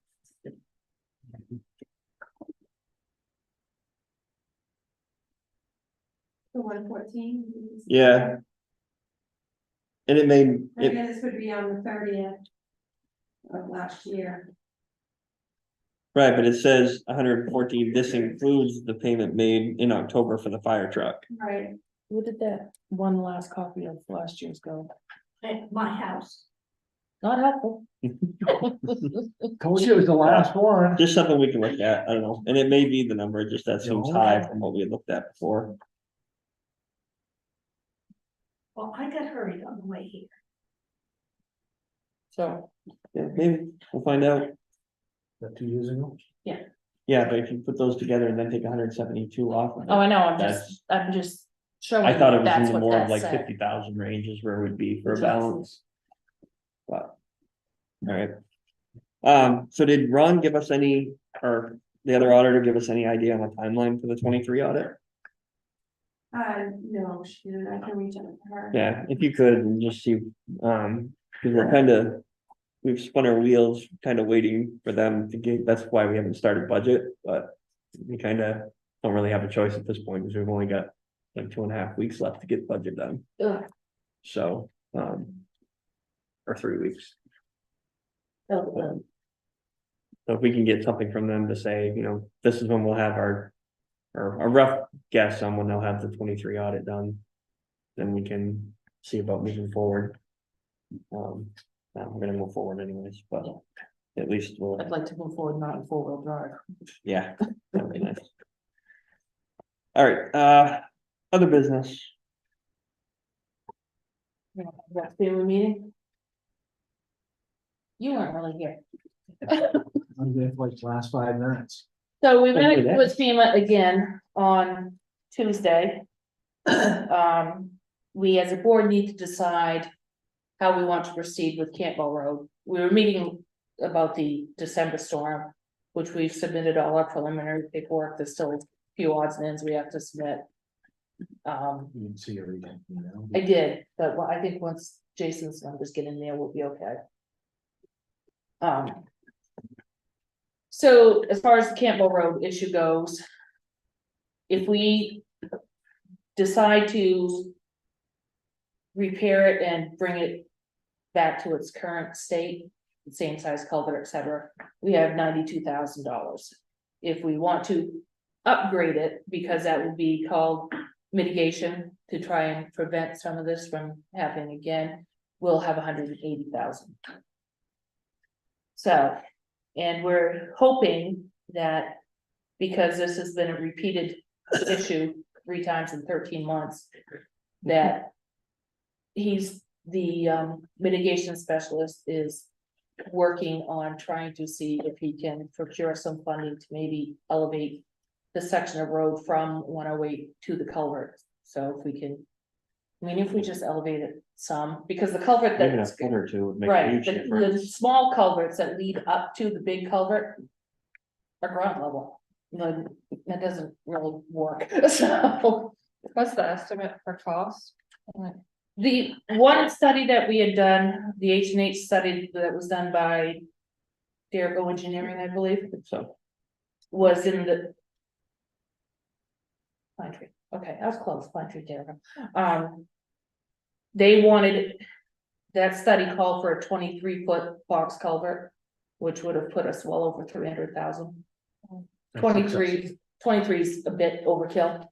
The 114. Yeah. And it made I it, guess this would be on the 30th of last year. right, but it says 114, this includes the payment made in October for the fire truck. Right, What did that one last copy of last year's go? at my house. Not helpful. Told you it was the last one. Just something we can look at, I don't know, and it may be the number, just that seems high from what we had looked at before. Well, I got hurried on the way here. So, Yeah, maybe, we'll find out. That 2 years ago. Yeah, but if you put those together and then take 172 off. of it, oh, I know, That's, I'm just showing. I thought it was in that's the what more of that like said. 50,000 ranges where it would be for a balance. But, alright. So did Ron give us any, or the other auditor give us any idea on a timeline for the 23 audit? No, she didn't, I can reach out to her. Yeah, if you could, and just see, because we're we've spun our wheels, kind of waiting for them to get, that's why we haven't started budget, but we kind of don't really have a choice at this point, because we've only got like 2.5 weeks left to get budget done. Ugh. So, or 3 weeks. Oh, So if we can get something from them to say, you know, this is when we'll have or a rough guess on when they'll have the 23 audit done. Then we can see about moving forward. We're gonna move forward anyways, but at least we'll, I'd like to move forward, not in 4-wheel drive. yeah. That'd be nice. All right, other business. That family meeting? You weren't really here. I'm there for like the last 5 minutes. So we Thank you, met with FEMA again on Tuesday. We as a board need to decide how we want to proceed with Campbell Road. We were meeting about the December storm, which we've submitted all our preliminary paperwork. There's still a few odds and ends we have to submit. You didn't see everything, you know. I did, but I think once Jason's numbers get in there, we'll be okay. So as far as the Campbell Road issue goes, if we decide to repair it and bring it back to its current state, the same size culvert, etc., we have $92,000. If we want to upgrade it, because that would be called mitigation to try and prevent some of this from happening again, we'll have 180,000. So, and we're hoping that because this has been a repeated issue 3 times in 13 months, that the mitigation specialist is working on trying to see if he can procure some funding to maybe elevate the section of road from 108 to the culvert. So if we can, I mean, if we just elevate it some, because the culvert Even a that's foot or two would make a right, huge the difference. small culverts that lead up to the big culvert are ground level. No, that doesn't really work, so. What's the estimate for cost? The one study that we had done, the H&H study that was done by Derrico Engineering, I believe, So, was in the Pine Tree, okay, I was close, Pine Tree, Derrico. They wanted, that study called for a 23-foot box culvert, which would have put us well over 300,000. 23 is a bit overkill.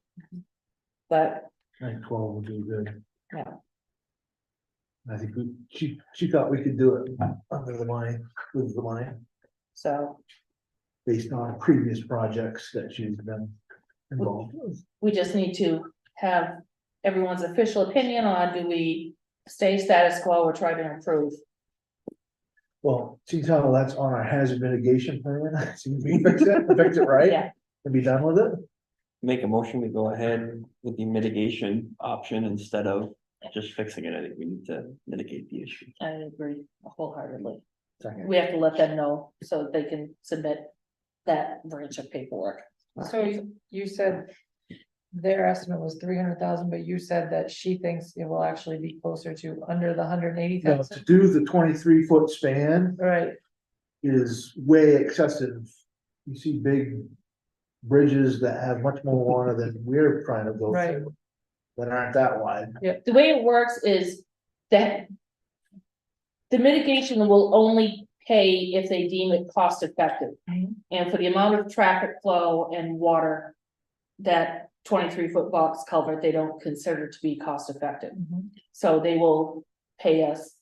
But I think 12 would be good. Yeah. I think she thought we could do it under the line, with the line, so based on previous projects that she's been involved with. we just need to have everyone's official opinion on, do we stay status quo or try to improve? Well, see how that's on our hazard mitigation plan, see if we fix it right, Yeah, and be done with it. make a motion, we go ahead with the mitigation option instead of just fixing it, I think we need to mitigate the issue. I agree wholeheartedly. Second. We have to let them know so that they can submit that branch of paperwork. So you said their estimate was 300,000, but you said that she thinks it will actually be closer to under the 180,000. To do the 23-foot span Right, is way excessive. You see big bridges that have much more water than we're trying to go Right. through. That aren't that wide. The way it works is that the mitigation will only pay if they deem it cost effective. Mhm. And for the amount of traffic flow and water, that 23-foot box culvert, they don't consider to be cost effective. Mhm. So they will pay us,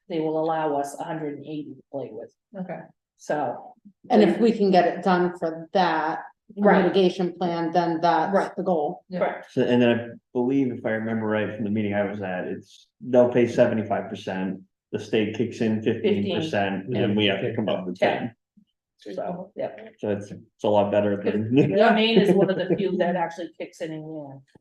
they will allow us 180 to play with, Okay, so. And if we can get it done for that Right, mitigation plan, then that's Right. the goal. correct, So, and then I believe if I remember right from the meeting I was at, it's, they'll pay 75%. The state kicks in 15% and we have to come up with 10. so, yeah. So it's a lot better than. Maine is one of the few that actually kicks in,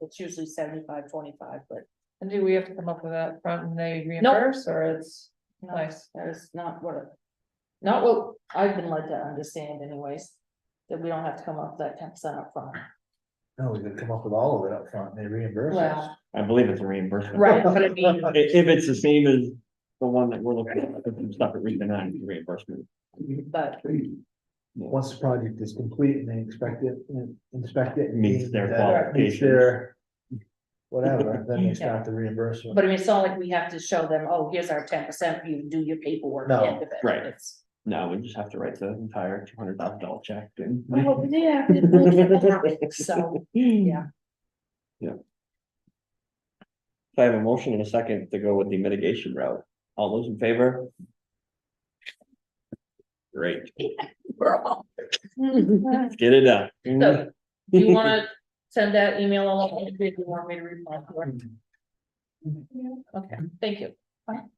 it's usually 75-25, but and do we have to come up with that front and they reimburse, or it's no, nice? that is not not what I've been led to understand anyways. That we don't have to come up with that 10% up front. No, we could come up with all of it up front and they reimburse us. Well, I believe it's a reimbursement. right, but I mean, If it's the same as the one that we're looking at, some stuff at Region 9, it's reimbursement. but Once the project is complete and they inspect it. and Meets their that qualifications. meets their whatever, then they start the reimbursement. But I mean, it's not like we have to show them, oh, here's our 10% for you to do your paperwork. No, end of it. right. It's, No, we just have to write the entire $200,000 check and. oh, yeah. So, yeah. Yeah. So I have a motion and a second to go with the mitigation route. All those in favor? Great, let's get it done. So, do you wanna send that email along, if you want me to reply to it? Okay, thank you. Fine.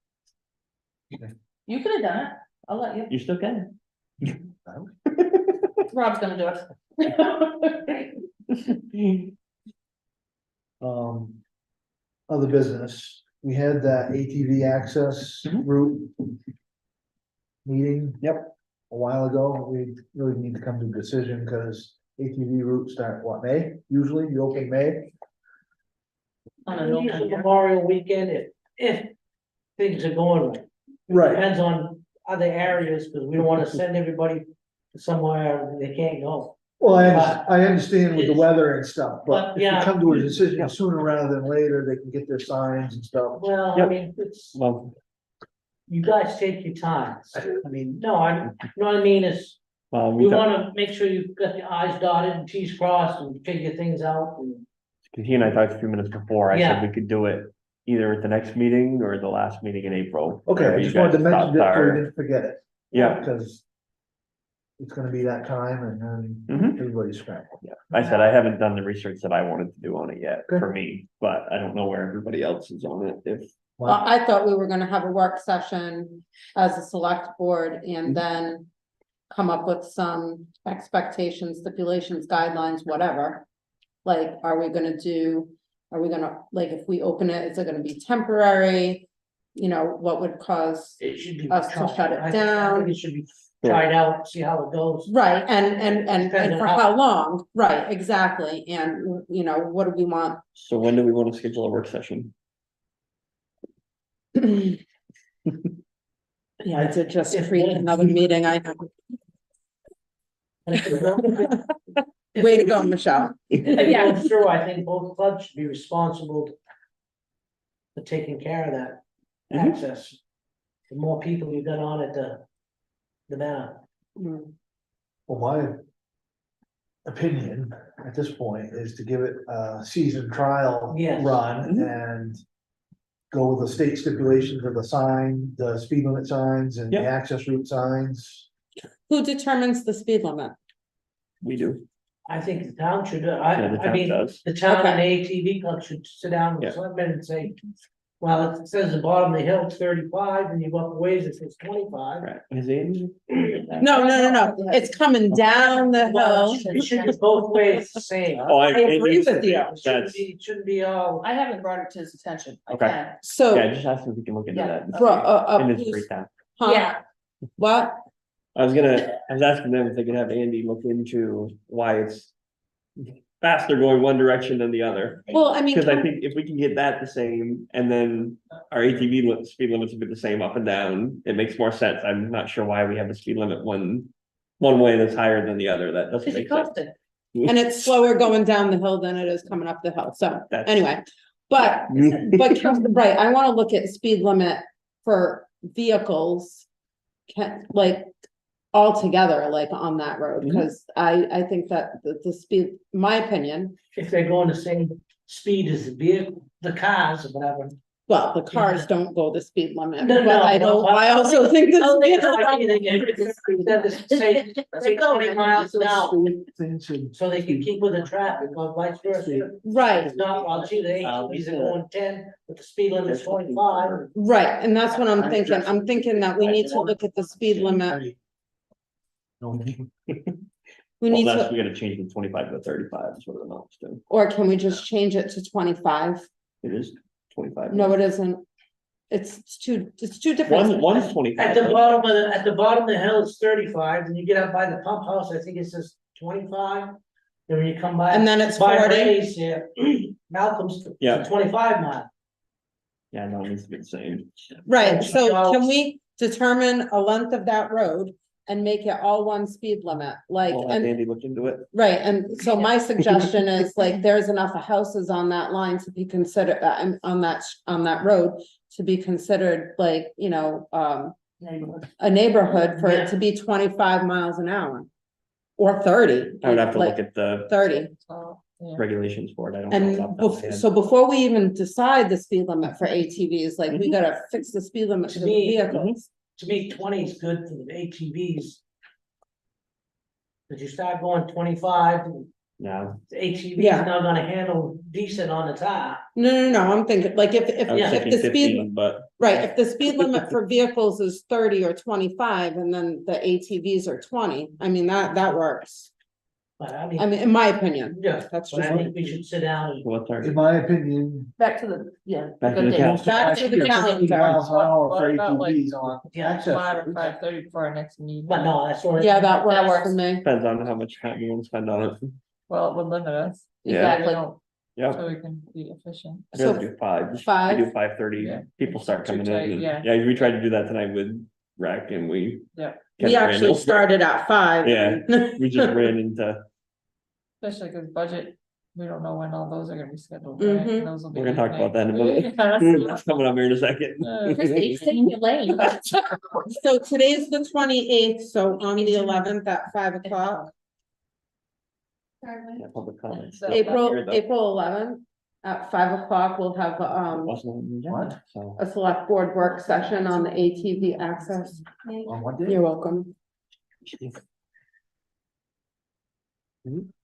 You could have done it, I'll let you, You still can. Rob's gonna do it. Other business, we had that ATV access Mhm. route. Meeting. Yep. A while ago, we really need to come to a decision, because ATV routes start, what, May, usually, you open May? On a Usually normal- Memorial weekend, if things are going right. Right, Depends on other areas, because we don't wanna send everybody somewhere they can't go. well, I understand with the weather and stuff, but But, if we yeah. come to a decision sooner rather than later, they can get their signs and stuff. Well, I Yep. mean, it's, Well, you guys take your time. I mean, no, you know what I mean, is, we we got, wanna make sure you've got the i's dotted and t's crossed and figure things out and. he and I talked a few minutes before, I said Yeah. we could do it either at the next meeting or the last meeting in April. Okay, wherever I you just wanted to guys' mention it thoughts so we are. didn't forget it. Yeah, Because it's gonna be that time and then Mhm. everybody's scrambling. yeah, I said I haven't done the research that I wanted to do on it yet Okay. for me, but I don't know where everybody else is on it, if. Well, I thought we were gonna have a work session as a select board and then come up with some expectations, stipulations, guidelines, whatever. Like, are we gonna, like, if we open it, is it gonna be temporary? You know, what would cause, It should be. Us to tried. shut it I down. think it should be tried out, see how it goes. right, and Depends for on how long, right, exactly, and, you know, what do we want? So when do we want to schedule a work session? Yeah, to just If- create another meeting, I know. And if it goes- Way to go, Michelle. If it goes through, I think both clubs should be responsible for taking care of that Mhm. access. The more people you got on it, the better. Mm. Well, my opinion at this point is to give it a season trial Yes. run Mhm. and go with the state stipulations of the sign, the speed limit signs and the Yep. access route signs. Who determines the speed limit? We do. I think the town should, Yeah, the I town mean, does. the town and Okay. ATV club should sit down Yeah. with Selectmen and say, Well, it says the bottom of the hill is 35, and you go up a ways, it says 25. Right, is Andy? No, it's coming down the Well, hill. it should be both ways the same. Oh, I agree with you. It shouldn't be, it shouldn't be all. I haven't brought it to his attention. I Okay. can. Yeah, So, just ask if we can look into Yeah. that. and bro, see. In his please, free time. huh? Yeah, What? I was asking them if they could have Andy look into why it's faster going one direction than the other. Well, I mean, Cause I think if we can get that the same, and then our speed limits will be the same up and down, it makes more sense. I'm not sure why we have a speed limit one way that's higher than the other. That doesn't because it make sense. costed. and it's slower going down the hill than it is coming up the hill, so, That's- anyway. But, right, I wanna look at speed limit for vehicles. Like, all together, like on that road, Mhm. because I think that the speed, my opinion. If they're going the same speed as the vehicle, the cars or whatever. Well, the cars don't go the speed limit, No, but no, I no, don't, I also think this. I mean, say 20 miles an hour, Things should. so they can keep with the traffic, or vice versa. Right, If not, well, gee, the ATVs are going 10, but the speed limit is 25. right, and that's what I'm thinking, I'm thinking that we need to look at the speed limit, we Well, need that's, to, we gotta change from 25 to 35 is what it amounts to. or can we just change it to 25? It is 25. No, it isn't. It's two different. One's At 25. the bottom of at the bottom of the hill, it's 35, and you get up by the pump house, I think it says 25. And when you come by. And then it's by 40. Ray's here, Malcolm's to Yeah. 25 mile. Yeah, no, it needs to be the same. Right, so So- can we determine a length of that road and make it all one speed limit, like, We'll have and, Andy look into it. right, and so my suggestion is like, there's enough houses on that line to be considered, on that road. To be considered like, you know, a neighborhood for it to be 25 miles an hour. Or 30. I would have to like look at the 30, So, yeah. regulations for it. I don't know. and off the top of my head. so before we even decide the speed limit for ATVs, like, we gotta fix the speed limit for the Me, vehicles. To me, 20 is good for the ATVs. But you start going 25, No, the ATV is Yeah. not gonna handle decent on the top. No, I'm thinking, like, if I was if thinking the speed, 15, but right, if the speed limit for vehicles is 30 or 25, and then the ATVs are 20, I mean, that works. But I I mean, mean, in my opinion, yeah, that's but I just, think we should sit down and. what's our? In my opinion. Back to the, yeah. Back to good the day. couch. back to the calendar. Miles an hour What for about, like, ATVs on Yeah, access. 5 or 5:30 before our next meeting. But no, that's what. Yeah, that works works. for me. Depends on how much time you want to spend on it. Well, it would limit us. Yeah. Exactly. Yeah, So we can be efficient. I'd rather So, do 5. Just 5? We do 5:30, Yeah. people start Too coming in. tight, and- yeah. Yeah, we tried to do that tonight with rec and we. Yeah. We kept ran actually over. started at 5. Yeah. We just ran into, Especially because budget, we don't know when all those are gonna be scheduled, Mhm. right? Those will be. we're gonna talk about that in a minute. Yeah. It's coming up here in a second. Christie, stay in your lane. So today's the 28th, so on the 11th at 5 o'clock, Yeah, public comments. So- April Here, though. 11th at 5 o'clock, we'll have Wasn't on the agenda, so. a select board work session on the ATV access. On what day? You're welcome.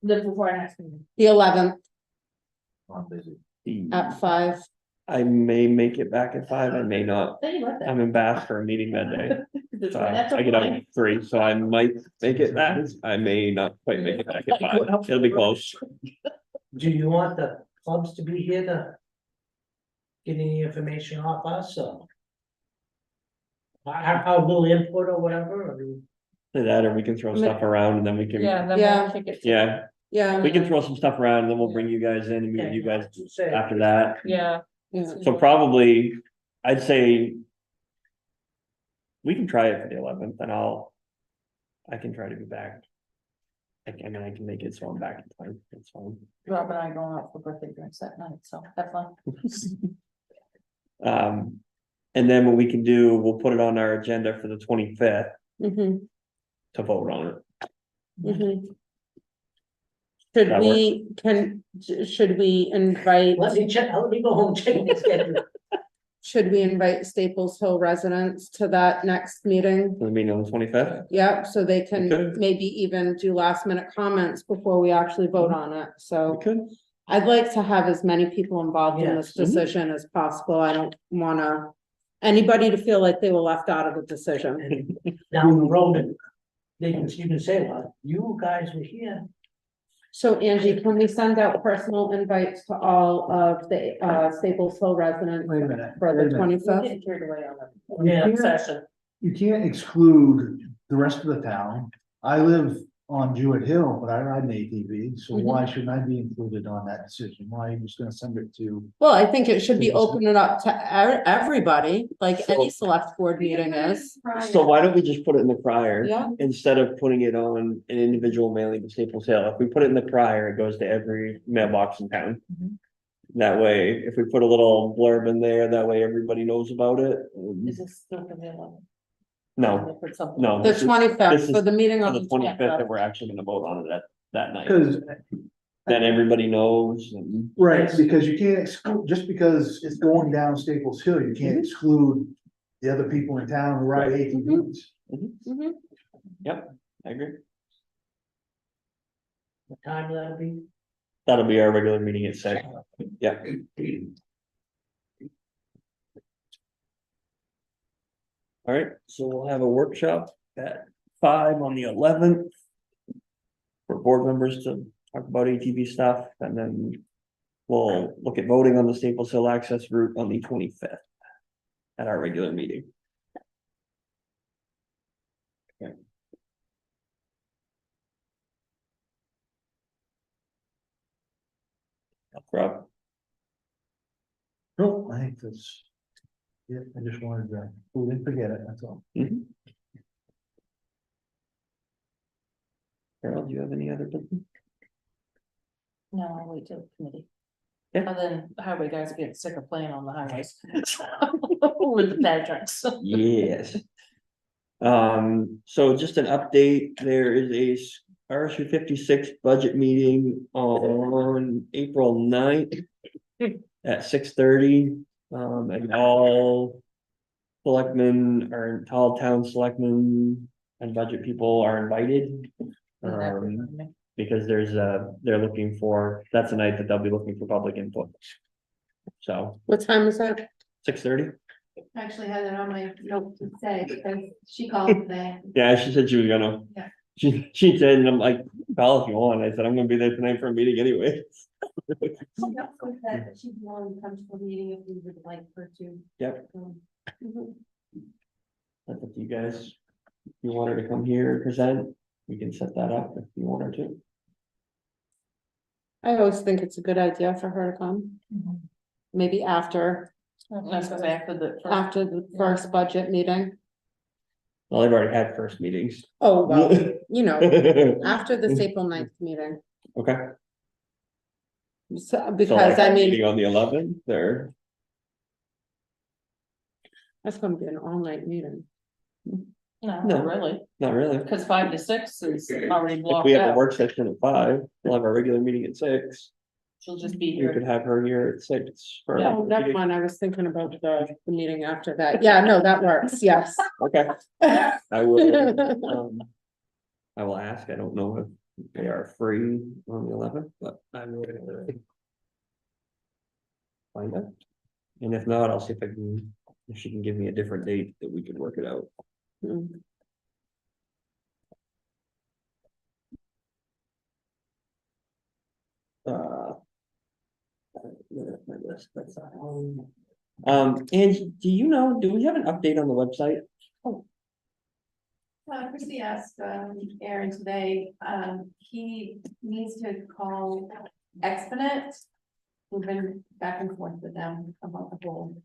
Live before our next meeting. The 11th I'm busy. at 5. I may make it back at 5, I may not. Then you let that. I'm in Bath for a meeting that day. So That's I get out okay. at 3, so I might make it back. I may not quite make it back at 5. It'll be close. Do you want the clubs to be here to? Get any information off us, or? Our little input or whatever, I mean, Say that, or we can throw stuff around and then we can, Yeah, then Yeah. we'll kick it. to- yeah, Yeah, we can throw some stuff around and then we'll bring you guys in and meet with you guys say, after that. Yeah. yeah. So probably, I'd say. We can try it for the 11th and I can try to be back. I mean, I can make it so I'm back in time, it's fine. Rob and I are going out for birthday drinks that night, so have fun. And then what we can do, we'll put it on our agenda for the 25th Mhm, to vote on it. mhm. Should That should we invite, let me go home, and check the schedule. should we invite Staples Hill residents to that next meeting? For the meeting on the 25th, Yep, so they can Okay. maybe even do last minute comments before we actually vote on it, we so, could, I'd like to have as many people involved in this Yes. decision as possible. I don't wanna anybody to feel like they were left out of the decision. And down the road, you can say, well, you guys were here. So Angie, can we send out personal invites to all of the Staples Hill residents Wait a minute. for wait a the minute. 25th? Yeah. Session. You can't exclude the rest of the town. I live on Jewett Hill, but I ride an ATV, so why shouldn't I be included on that decision? Why are you just gonna send it to? Well, I think it should be open it up to everybody, like any select board meeting is. So why don't we just put it in the crier? Yeah. Instead of putting it on an individual mailing to Staples Hill, if we put it in the crier, it goes to every mailbox in town. That way, if we put a little blurb in there, that way everybody knows about it. Is this still for the 11th? No, For something? no. The this is 25th for the meeting For on the the 25th that 25th. we're actually gonna vote on it that night. Cause, Then everybody knows and. right, because you can't exclude, just because it's going down Staples Hill, you can't exclude the other people in town who ride ATVs. Mhm. Yep, I agree. What time will that be? That'll be our regular meeting at 6. Yeah. All right, so we'll have a workshop at 5 on the 11th. For board members to talk about ATV stuff, and then we'll look at voting on the Staples Hill access route on the 25th. At our regular meeting. Okay. Rob, No, I think that's. Yeah, I just wanted to, we didn't forget it, that's all. Carol, do you have any other business? No, I'll wait till the committee. Yeah. And then highway guys are getting sick of playing on the highways. With the bad trucks. Yes. So just an update, there is a RSU 56 budget meeting on April 9th. At 6:30, and all selectmen or all town selectmen and budget people are invited. Because they're looking for, that's a night that they'll be looking for public input. So What time is that? 6:30, I actually had it on my note to say, because she called today. yeah, she said she was gonna. Yeah. She said, and I'm like, call if you want, I said, I'm gonna be there tonight for a meeting anyway. She also said that she'd want to come to the meeting if we would like her to. Yep. Mhm. That's up to you guys. If you want her to come here and present, we can set that up if you want her to. I always think it's a good idea for her to come. Maybe after That's because after the first budget meeting. Well, they've already had first meetings. Oh, well, you know, Okay, after this April 9th meeting. So, because like I mean, meeting on the 11th, or that's gonna be an all-night meeting. No, No. not really, not really. because 5 to 6 is already If blocked we have a out. work session at 5, we'll have our regular meeting at 6. She'll just be You could here. have her here at 6. for our Oh, never meeting. mind, I was thinking about the meeting after that. Yeah, no, that works, yes. Okay, I will. I will ask. I don't know if they are free on the 11th, but I will. Find out. And if not, I'll see if she can give me a different date that we could work it out. Mm. My list, that's and do you know, do we have an update on the website? Christie asked, Aaron today, he needs to call Exponent. We've been back and forth with them about the whole,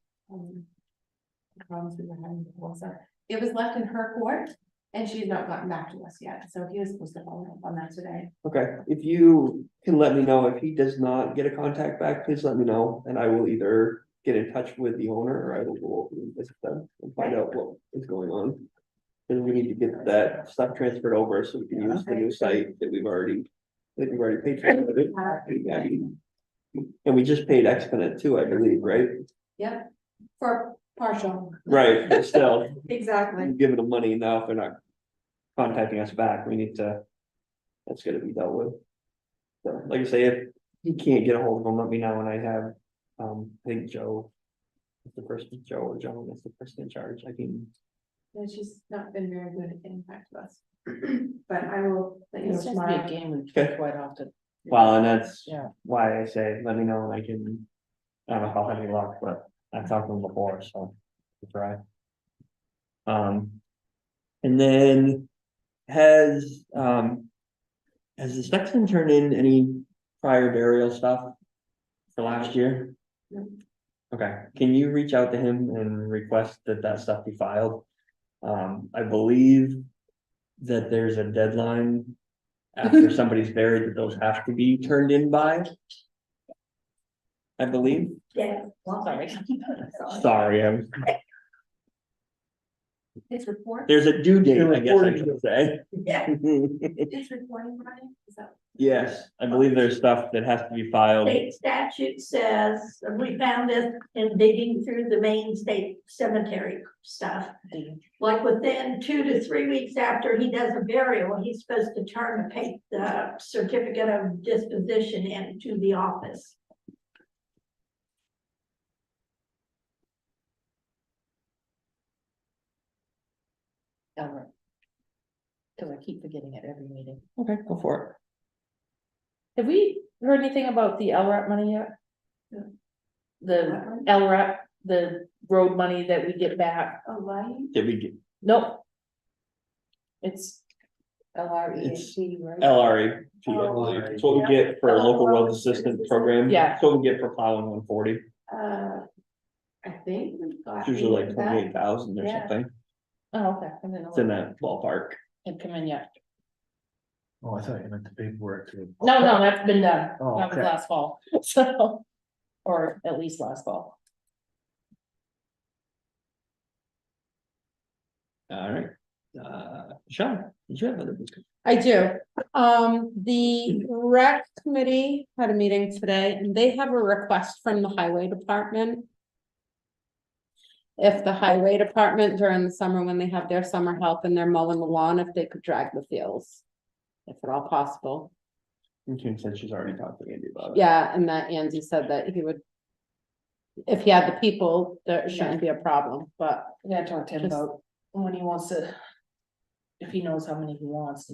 problems we were having before, so it was left in her court. And she's not gotten back to us yet, so he was supposed to follow up on that today. Okay, if you can let me know if he does not get a contact back, please let me know, and I will either get in touch with the owner or I will go over and visit them and find out what is going on. And we need to get that stuff transferred over so we can use the new site that we've already paid for. Yeah. And we just paid Exponent too, I believe, right? Yep, for partial. Right, but still, Exactly. we've given them money now, if they're not contacting us back, we need to, that's gonna be dealt with. So, like I say, you can't get a hold of them, let me know, and I have, I think Joe. Is the person, Joe or Joan is the person in charge, I can, And she's not been very good at getting back to us. But I will let you know It's just be a tomorrow. game we Okay. play quite often. well, and that's Yeah. why I say, let me know, and I can. I don't know if I'll have any luck, but I've talked to them before, so. We'll try. And then. Has the Selectmen turned in any prior burial stuff for last year? No. Okay, can you reach out to him and request that that stuff be filed? I believe that there's a deadline after somebody's buried that those have to be turned in by. I believe, Yeah, well, sorry. sorry, It's report. there's a due date, I guess I should say. Yeah. It's reporting, Brian, is that? Yes, I believe there's stuff that has to be filed. State statute says, and we found this in digging through the main state cemetery stuff. Like within 2 to 3 weeks after he does a burial, he's supposed to turn the certificate of disposition into the office. Cause I keep forgetting it every meeting. Okay, go for Have we heard anything about the LRAP money yet? No. The What money? LRAP, the road money that we get back? Oh, why? it. Did we get Nope. It's LREAP, right? LRE? Oh, It's what we get for a local road assistance program. Yeah. It's what we get for plowing 140. I think we got. It's usually like that. 28,000 or Yeah. something. Oh, okay. I didn't know It's in that that ballpark. had come in yet. Oh, I thought you meant the paperwork too. No, that's been done. Oh, That was okay. last fall, so, or at least last fall. All right. Sean, did you have other business? I do. The rec committee had a meeting today and they have a request from the highway department. If the highway department during the summer, when they have their summer help and they're mowing the lawn, if they could drag the fields. If at all possible. And Kim said she's already talked to Andy about it. Yeah, and that Andy said that he would. If he had the people, there shouldn't be a problem, but. Yeah, talk to him about when he wants to. If he knows how many he wants.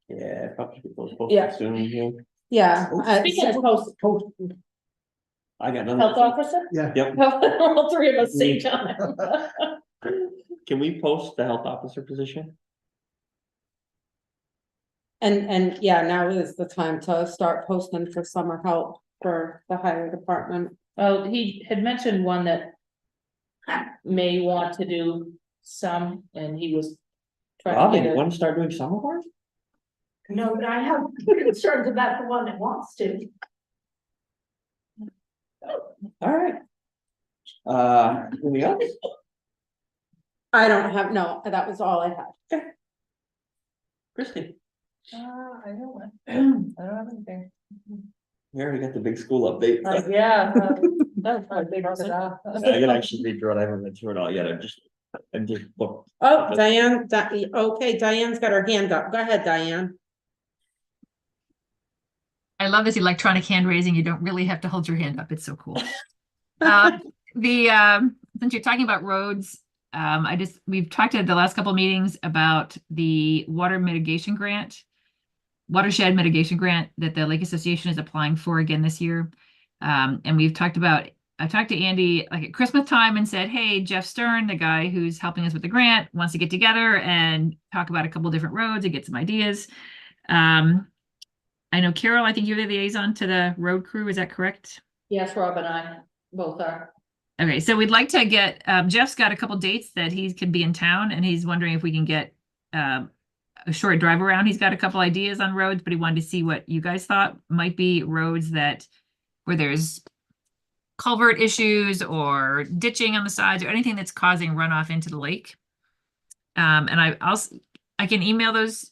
Yeah, probably people are supposed Yeah. to soon. Yeah. Yeah. Speaking of I got Health nothing. officer? Yeah, Yep. All three of us same time. Can we post the health officer position? And yeah, now is the time to start posting for summer help for the highway department. Oh, he had mentioned one that. May want to do some, and he was. Rob, you want to start doing summer work? No, but I have concerns about the one that wants to. All right. Anything else? I don't have, no, that was all I had. Christie, I don't have anything. we already got the big school update. Yeah. That's my big one. I can actually read through it. I haven't read through it all yet. I just looked. Oh, Diane, okay, Diane's got her hand up. Go ahead, Diane. I love this electronic hand raising. You don't really have to hold your hand up. It's so cool. Since you're talking about roads, we've talked at the last couple of meetings about the watershed mitigation grant that the Lake Association is applying for again this year. And I talked to Andy like at Christmas time and said, hey, Jeff Stern, the guy who's helping us with the grant, wants to get together and talk about a couple different roads and get some ideas. I know Carol, I think you're the liaison to the road crew. Is that correct? Yes, Rob and I both are. Okay, so we'd like to get, Jeff's got a couple dates that he could be in town and he's wondering if we can get a short drive around. He's got a couple ideas on roads, but he wanted to see what you guys thought might be roads where there's culvert issues or ditching on the sides or anything that's causing runoff into the lake. And I can email those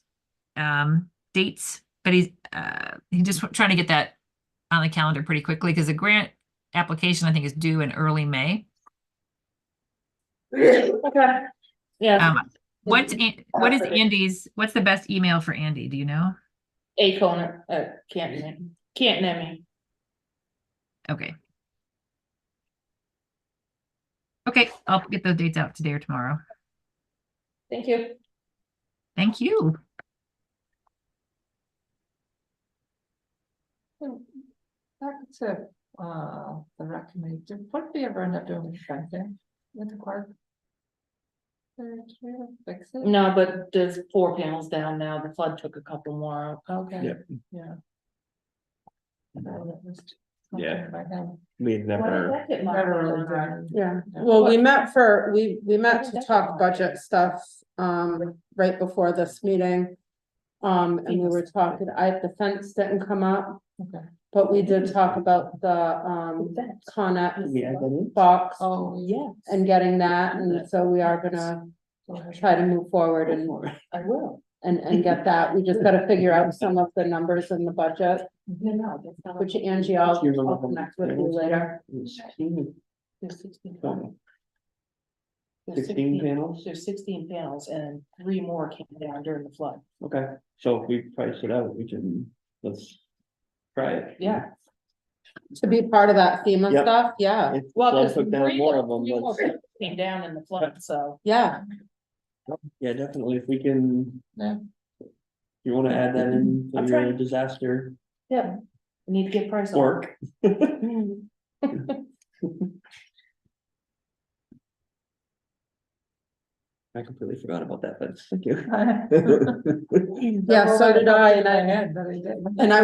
dates, but he's just trying to get that on the calendar pretty quickly because the grant application I think is due in early May. Okay. Yeah. What's the best email for Andy? Do you know? Canton. Can't name me. Okay. Okay, I'll get those dates out today or tomorrow. Thank you. Thank you. Back to, the rec committee, what did we ever end up doing with fencing with the park? Did we ever fix it? No, but there's 4 panels down now. The flood took a couple more out. Okay. Yep. Yeah. That was Yeah. something by him. We've never, Never really did. Yeah, well, we met to talk budget stuff, right before this meeting. And we were talking, the fence didn't come up, Okay. but we did talk about the, yeah, Connex box. Oh, yeah. And getting that, and so we are gonna try to move forward and, I will. and get that. We just gotta figure out some of the numbers in the budget, which Angie, I'll connect with you later. 16 There's 16 panels. There's 16 panels? There's 16 panels and 3 more came down during the flood. Okay, so if we price it out, let's try it. Yeah. To be part of that FEMA Yep. stuff, yeah, If Well, flood because took down more of them, let's, came down in the flood, so. yeah. yeah, definitely, if we can. Yeah. You wanna add that in for I'm your trying. disaster Yeah. We need to get price on. work? I completely forgot about that, but thank you. Yeah, so did I, and I, had, but I didn't. and I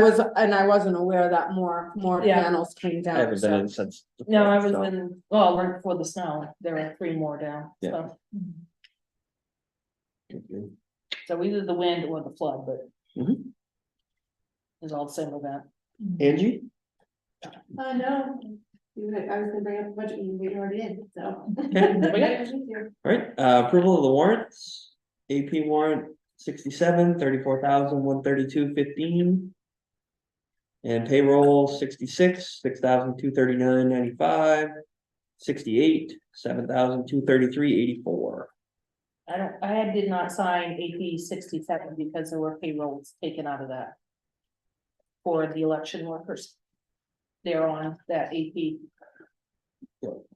wasn't aware that more Yeah. panels came I down, haven't been so. in since. the No, I flood, was so. in, well, right before the snow, there were 3 more down, Yeah. so. Thank you. So either the wind or the flood, but. Mhm. It's all the same event. Angie? No, I was gonna bring up the budget, we already did, so. Alright, approval of the warrants, AP warrant 67, 34,132.15. And payroll 66, 6,239.95. 68, 7,233.84. I did not sign AP 67 because there were payrolls taken out of that. For the election workers. They're on that AP. So,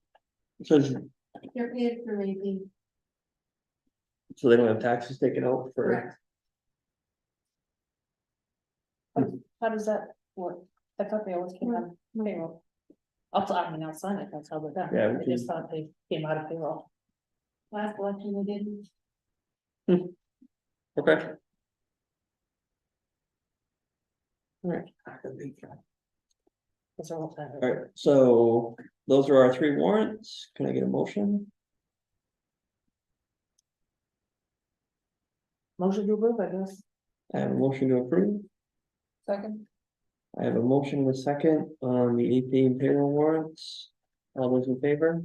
You're paid for maybe. so they don't have taxes taken out for, Correct. How does that work? I thought they always came out of payroll. I'll sign it, that's how they're done. Yeah, I just thought they came out of payroll. Last election we did. okay. That's all time. Alright, so those are our 3 warrants. Can I get a motion? Motion to approve, I guess. I have a motion to approve. Second. I have a motion and a second on the AP and payroll warrants. All those in favor?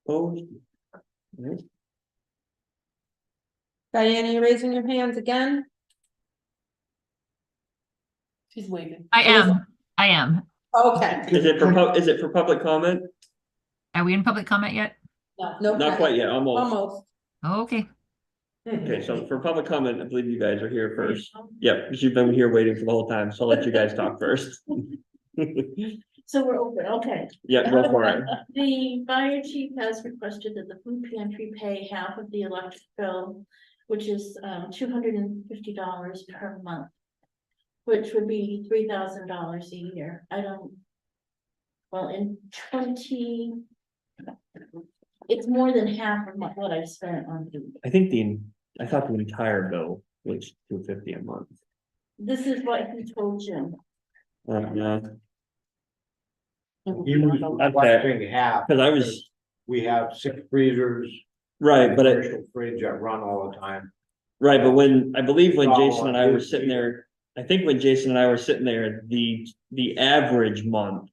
Opposed? Alright. Diana, you raising your hands again? She's waving. I am. Okay. Is it for public comment? Are we in public comment yet? No. Not quite yet, almost. Almost. Okay. Okay, so for public comment, I believe you guys are here first. Yep, because you've been here waiting for the whole time, so I'll let you guys talk first. So we're open, okay. Yeah, go for it. The fire chief has requested that the food pantry pay half of the electric bill, which is $250 per month. Which would be $3,000 a year. Well, in 20. It's more than half of what I've spent on food. I thought the entire bill was $250 a month. This is what he told Jim. He was requesting half. Cause I was, We have 6 freezers. right, but Commercial fridge that run all the time. right, but I believe when Oh, Jason and I were his sitting there, I think when Jason and I were sitting there, the average month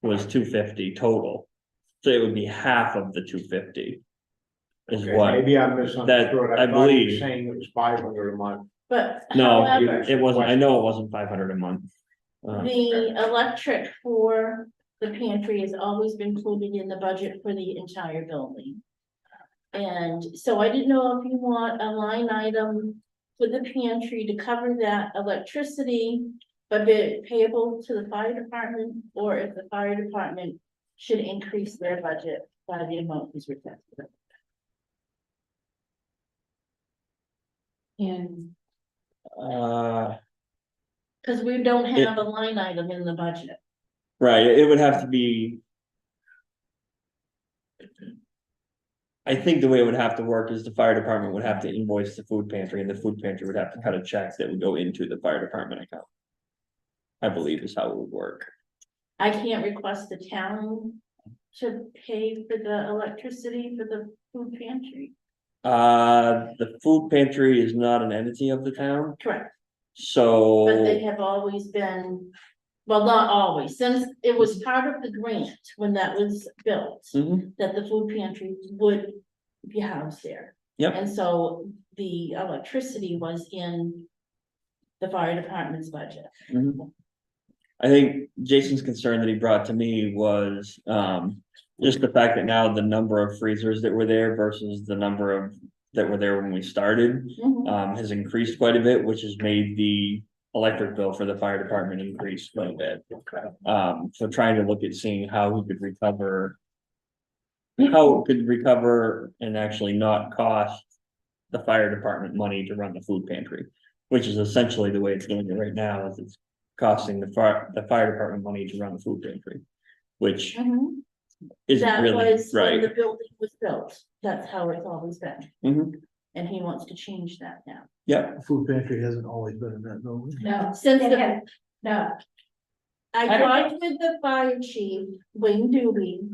was $250 total. So it would be half of the $250. Is Okay, what, maybe I misunderstood. I I thought he believe. was saying it was 500 a month. But no, however, it wasn't, I know it wasn't 500 a month. the electric for the pantry has always been included in the budget for the entire building. And so I didn't know if you want a line item for the pantry to cover that electricity budget payable to the fire department, or if the fire department should increase their budget by the amount he's requested. And Cause we don't have a line item in the budget. right, it would have to be. I think the way it would have to work is the fire department would have to invoice the food pantry, and the food pantry would have to cut a check that would go into the fire department account. I believe is how it would work. I can't request the town to pay for the electricity for the food pantry. The food pantry is not an entity of the town, Correct, so. but they have always been, well, not always, since it was part of the grant when that was built, Mhm, that the food pantry would be housed there. Yep. And so the electricity was in the fire department's budget. mhm. I think Jason's concern that he brought to me was, just the fact that now the number of freezers that were there versus the number of that were there when we started, Mhm. has increased quite a bit, which has made the electric bill for the fire department increase quite a bit. So trying to look at seeing how we could recover. How it could recover and actually not cost the fire department money to run the food pantry. Which is essentially the way it's doing it right now, is it's costing the fire department money to run the food pantry. Which Mhm. isn't That really was when the right. building was built, that's how it's always been, Mhm, and he wants to change that now. yep, The food pantry hasn't always been in that building. No, Since they the, have, no, I talked with the fire chief, Wayne Doobie,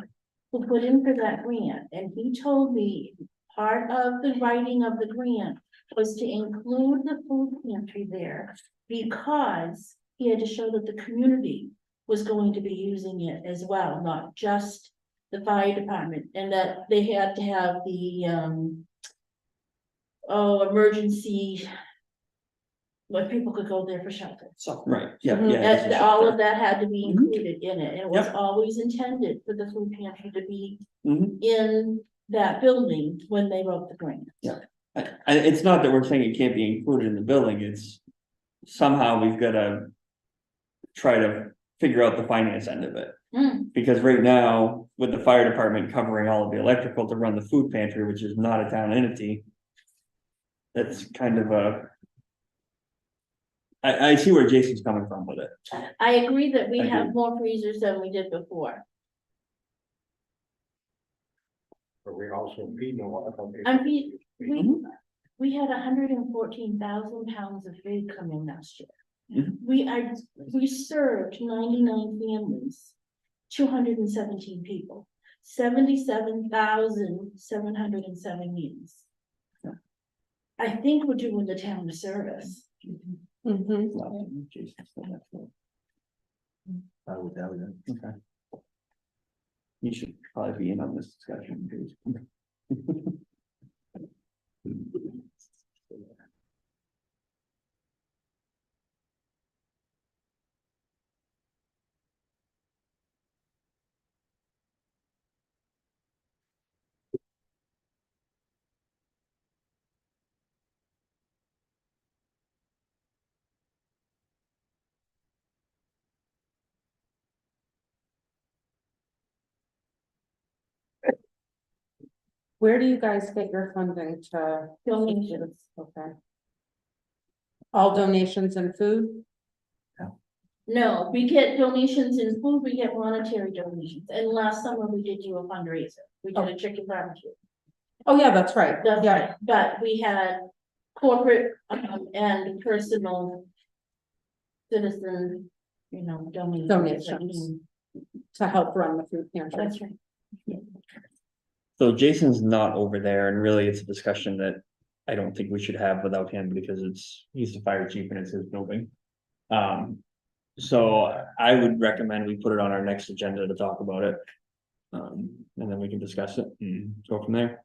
who put in for that grant, and he told me part of the writing of the grant was to include the food pantry there, because he had to show that the community was going to be using it as well, not just the fire department, and that they had to have the, emergency, where people could go there for shelter. So right, yeah, Mhm. yeah. this is- all of that had to be Mhm. included in it, and it was Yep. always intended for the food pantry to be Mhm. in that building when they wrote the grant. It's not that we're saying it can't be included in the building, it's somehow we've gotta. Try to figure out the finance end of it, Mm, because right now, with the fire department covering all of the electrical to run the food pantry, which is not a town entity. That's kind of a. I see where Jason's coming from with it. I agree that we I have do. more freezers than we did before. But we also feed a lot of. I mean, Mhm. we had 114,000 pounds of food come in last year. Mhm. We served 99 families, 217 people, 77,707 meals. I think we're doing the town a service. Mhm. Well, Jason's still next door. I would doubt it. Okay. You should probably be in on this discussion, please. Where do you guys get your funding to? Donations. Okay. All donations and food? No, we get donations in food, we get monetary donations, and last summer we did do a fundraiser, we did a chicken barbecue. Oh, yeah, that's right. That's Yeah, right, but we had corporate, and personal citizen, donations. Donations. to help run the food pantry. That's right. So Jason's not over there, and really it's a discussion that I don't think we should have without him, because he's the fire chief and it's his building. So I would recommend we put it on our next agenda to talk about it. And then we can discuss it and go from there,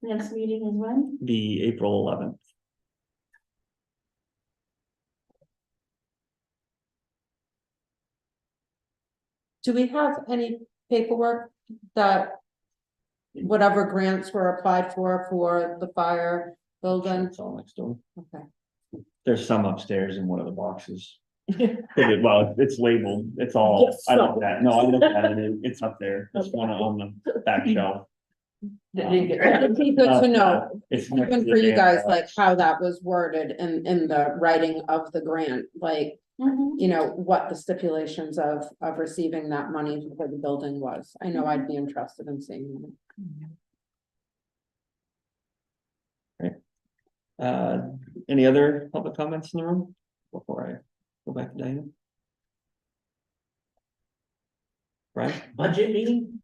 Next meeting is when? the April 11th. Do we have any paperwork that whatever grants were applied for the fire building? It's all next door. Okay. There's some upstairs in one of the boxes. Well, it's labeled, it's all, Yes, I looked at, no, I looked at it, it's up there, it's one on the back shelf. It'd be good to know, It's even for you guys, like how that was worded in the writing of the grant, like. You know, what the stipulations of receiving that money for the building was. I know I'd be interested in seeing that. Any other public comments in the room before I go back to Diana? Right? Budget meeting,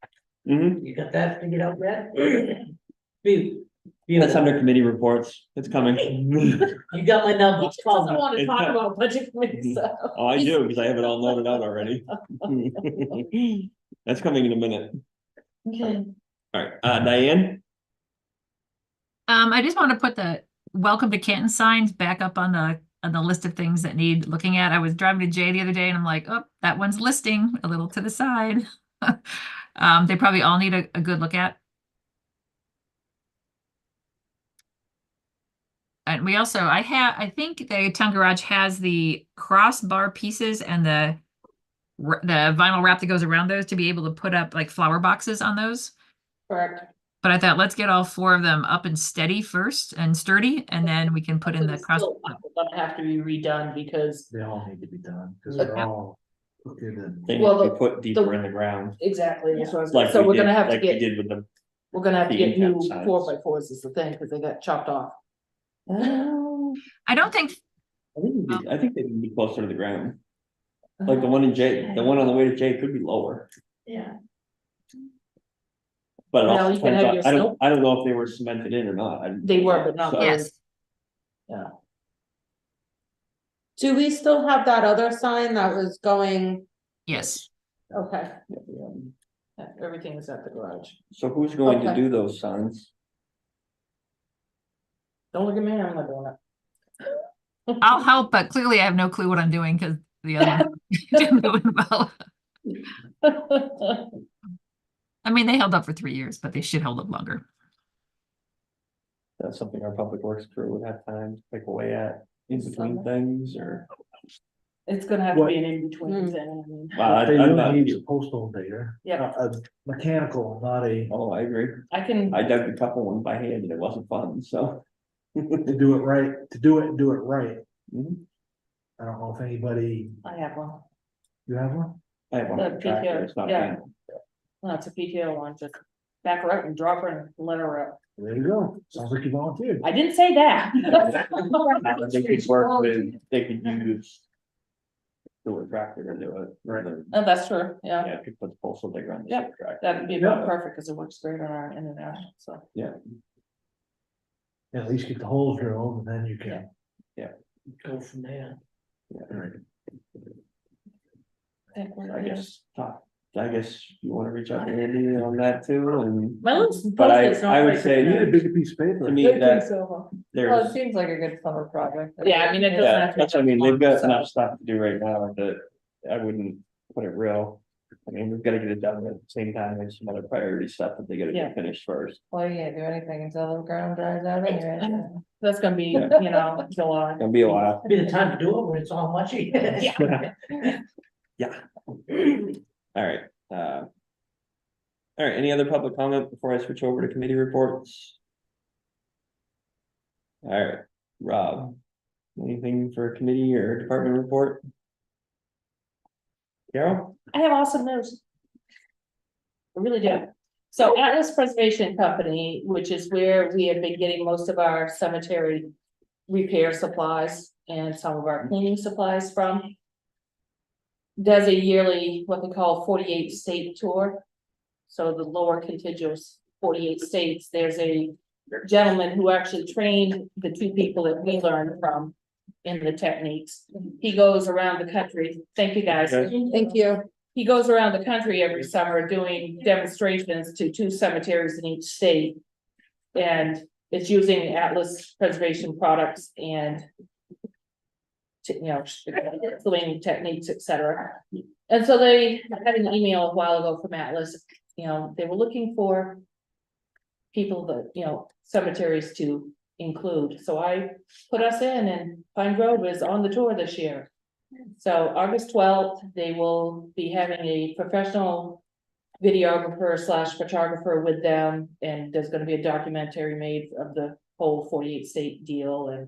Mm-hmm, you got that figured out yet? that's under committee reports, it's coming. You got my number. He doesn't want to It's talk not- about budget committee, so. Oh, I do, because I have it all noted out already. That's coming in a minute. Okay. All right, Diane? I just want to put the welcome to Canton signs back up on the list of things that need looking at. I was driving to Jay the other day and I'm like, oh, that one's listing a little to the side. They probably all need a good look at. And we also, I think the town garage has the crossbar pieces and the vinyl wrap that goes around those to be able to put up like flower boxes on those. Correct. But I thought, let's get all 4 of them up and steady first and sturdy, and then we can put in the cross. Gonna have to be redone because, They all need to be done, because they're all crooked and. They need Well, to be put deeper in the ground, exactly, that's what I was- like so we we're did, gonna have to like we get, did with the. we're gonna have to the get new in-cap signs. 4x4s is the thing, because they got chopped off. I don't think, I think they can be closer to the ground. Like the one in Jay, the one on the way to Jay could be lower, Yeah. but it Now also you can depends have on, your I don't know if they were cemented in or not. They were, but not So- those. yes, Do we still have that other sign that was going? yes. Okay, Yeah. Everything is at the garage. So who's going to Okay. do those signs? Don't look at me, I'm not doing it. I'll help, but clearly I have no clue what I'm doing because the other one didn't go in well. I mean, they held up for 3 years, but they should hold up longer. That's something our public works crew would have time to pick away at in between things, or. It's gonna have to What? be an in-between thing, I mean. Well, They I'm not- really need a postal data. Yeah. A mechanical, not a, Oh, I agree. I can, I dug a couple ones by hand and it wasn't fun, so. to do it right, do it right. Mhm. I don't know if anybody, I have one, you have one? I have one The on the tractor, PTO, it's not. yeah. bad. no, it's a PTO one, just back her up and drop her and let her up. There you go, sounds like you volunteered. I didn't say that. They could work with, they could use. The tractor to do it. Right. Oh, that's true, yeah, Yeah, could put the postal digger on the Yep. tractor. that'd be Yeah. about perfect, because it works great on our international, so. Yeah, At least get the holes drilled and then you can. Go from there. Right. I guess you wanna reach out to Andy on that too, and. My little But post-it's not I would quite say You need a big. bigger piece of paper. to me that Well, it there's, seems like a good summer project. Yeah, I mean, it doesn't yeah, have to. be that's, I mean, they've got so- enough stuff to do right now that I wouldn't put it real. I mean, we've gotta get it done at the same time, there's some other priority stuff that they gotta Yeah. get finished first. Well, you can't do anything until the ground dries out anyway. That's gonna be, Yeah. July. It'll be a while. Be the time to do it when it's all mushy. Yeah. Alright, all right, any other public comment before I switch over to committee reports? All right, Rob, anything for committee or department report? Carol? I have awesome news. I really do. So Atlas Preservation Company, which is where we have been getting most of our cemetery repair supplies and some of our cleaning supplies from, does a yearly, what they call 48 state tour. So the lower contiguous 48 states, there's a gentleman who actually trained the 2 people that we learned from in the techniques. He goes around the country. Thank you, guys. Okay. thank you. He goes around the country every summer doing demonstrations to 2 cemeteries in each state. And it's using Atlas preservation products and cleaning techniques, etc. And so they had an email a while ago from Atlas, they were looking for people that, cemeteries to include. So I put us in, and Pine Grove is on the tour this year. So August 12th, they will be having a professional videographer slash photographer with them, and there's gonna be a documentary made of the whole 48 state deal, and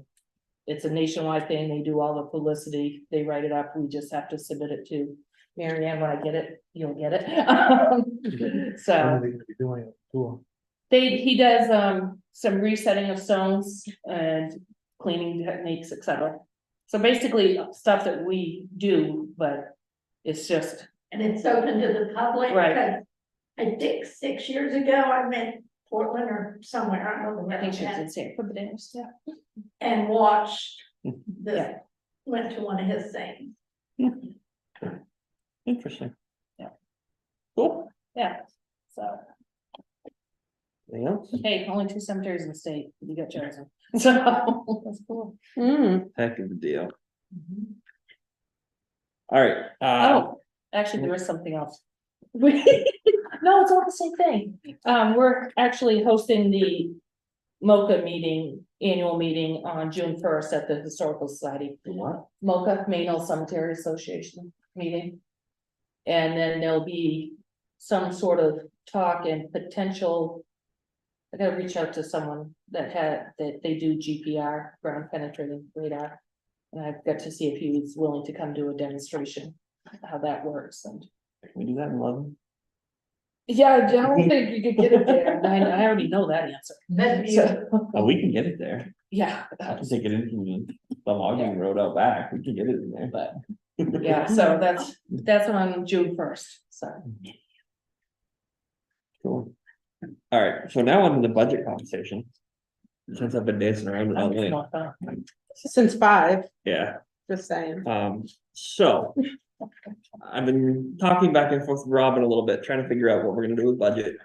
it's a nationwide thing, they do all the publicity, they write it up, we just have to submit it to Mary Ann. When I get it, you'll get it. When So are they gonna be doing it? Cool. he does, some resetting of stones and cleaning techniques, etc. So basically, stuff that we do, but it's just, And it's open to the public. Right. 'Cause I think 6 years ago, I'm in Portland or somewhere, I don't know where I think I'm she was at, in Sanford, but anyways, yeah. and watched the, Yeah. went to one of his things. Interesting. Yeah. Cool. Yeah, so, Anything else? hey, only 2 cemeteries in the state, you got chosen, so, that's cool. Heck of a deal. All right, Oh, actually, there is something else. No, it's all the same thing. We're actually hosting the MOCA meeting, annual meeting on June 1st at the Historical Society. what? MOCA, Maine Hill Cemetery Association meeting. And then there'll be some sort of talk and potential. I gotta reach out to someone that they do GPR, ground penetrating radar. And I've got to see if he was willing to come do a demonstration, how that works, and. Can we do that in London? Yeah, I don't think you could get it there, I already know that answer. That's So, Oh, we can get it there. yeah, I can take it into the logging road out back. We can get it in there. but, yeah, so that's on June 1st, so. Cool. All right, so now on to the budget conversation. Since I've been dancing around it all It's day. not fun. Since 5, Yeah, just saying. so. I've been talking back and forth with Robin a little bit, trying to figure out what we're gonna do with budget.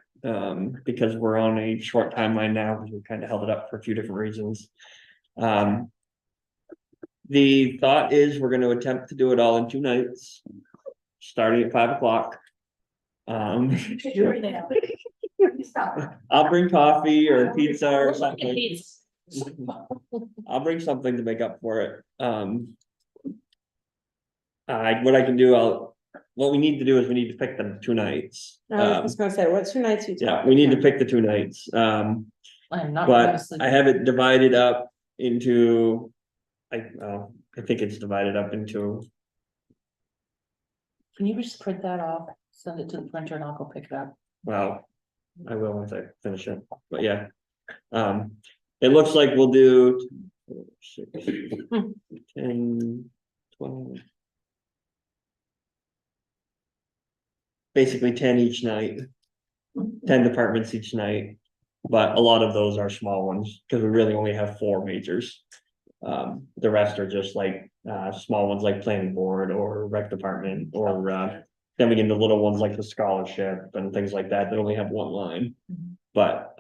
Because we're on a short timeline now, because we kind of held it up for a few different reasons. The thought is we're gonna attempt to do it all in 2 nights. Starting at 5 o'clock. Stop. I'll bring coffee or pizza or We're looking at something. these. I'll bring something to make up for it. What I can do, what we need to do is we need to pick the 2 nights. I was just gonna say, what 2 nights you Yeah, talking? we need to pick the 2 nights. I'm not But honestly. I have it divided up into, I think it's divided up into, Can you just print that off, send it to the printer and I'll go pick it up? well, I will once I finish it, but yeah. It looks like we'll do 6, 10, 12. Basically 10 each night, 10 departments each night, but a lot of those are small ones, because we really only have 4 majors. The rest are just like, small ones like planning board or rec department, or, then we get into little ones like the scholarship and things like that, that only have 1 line. But,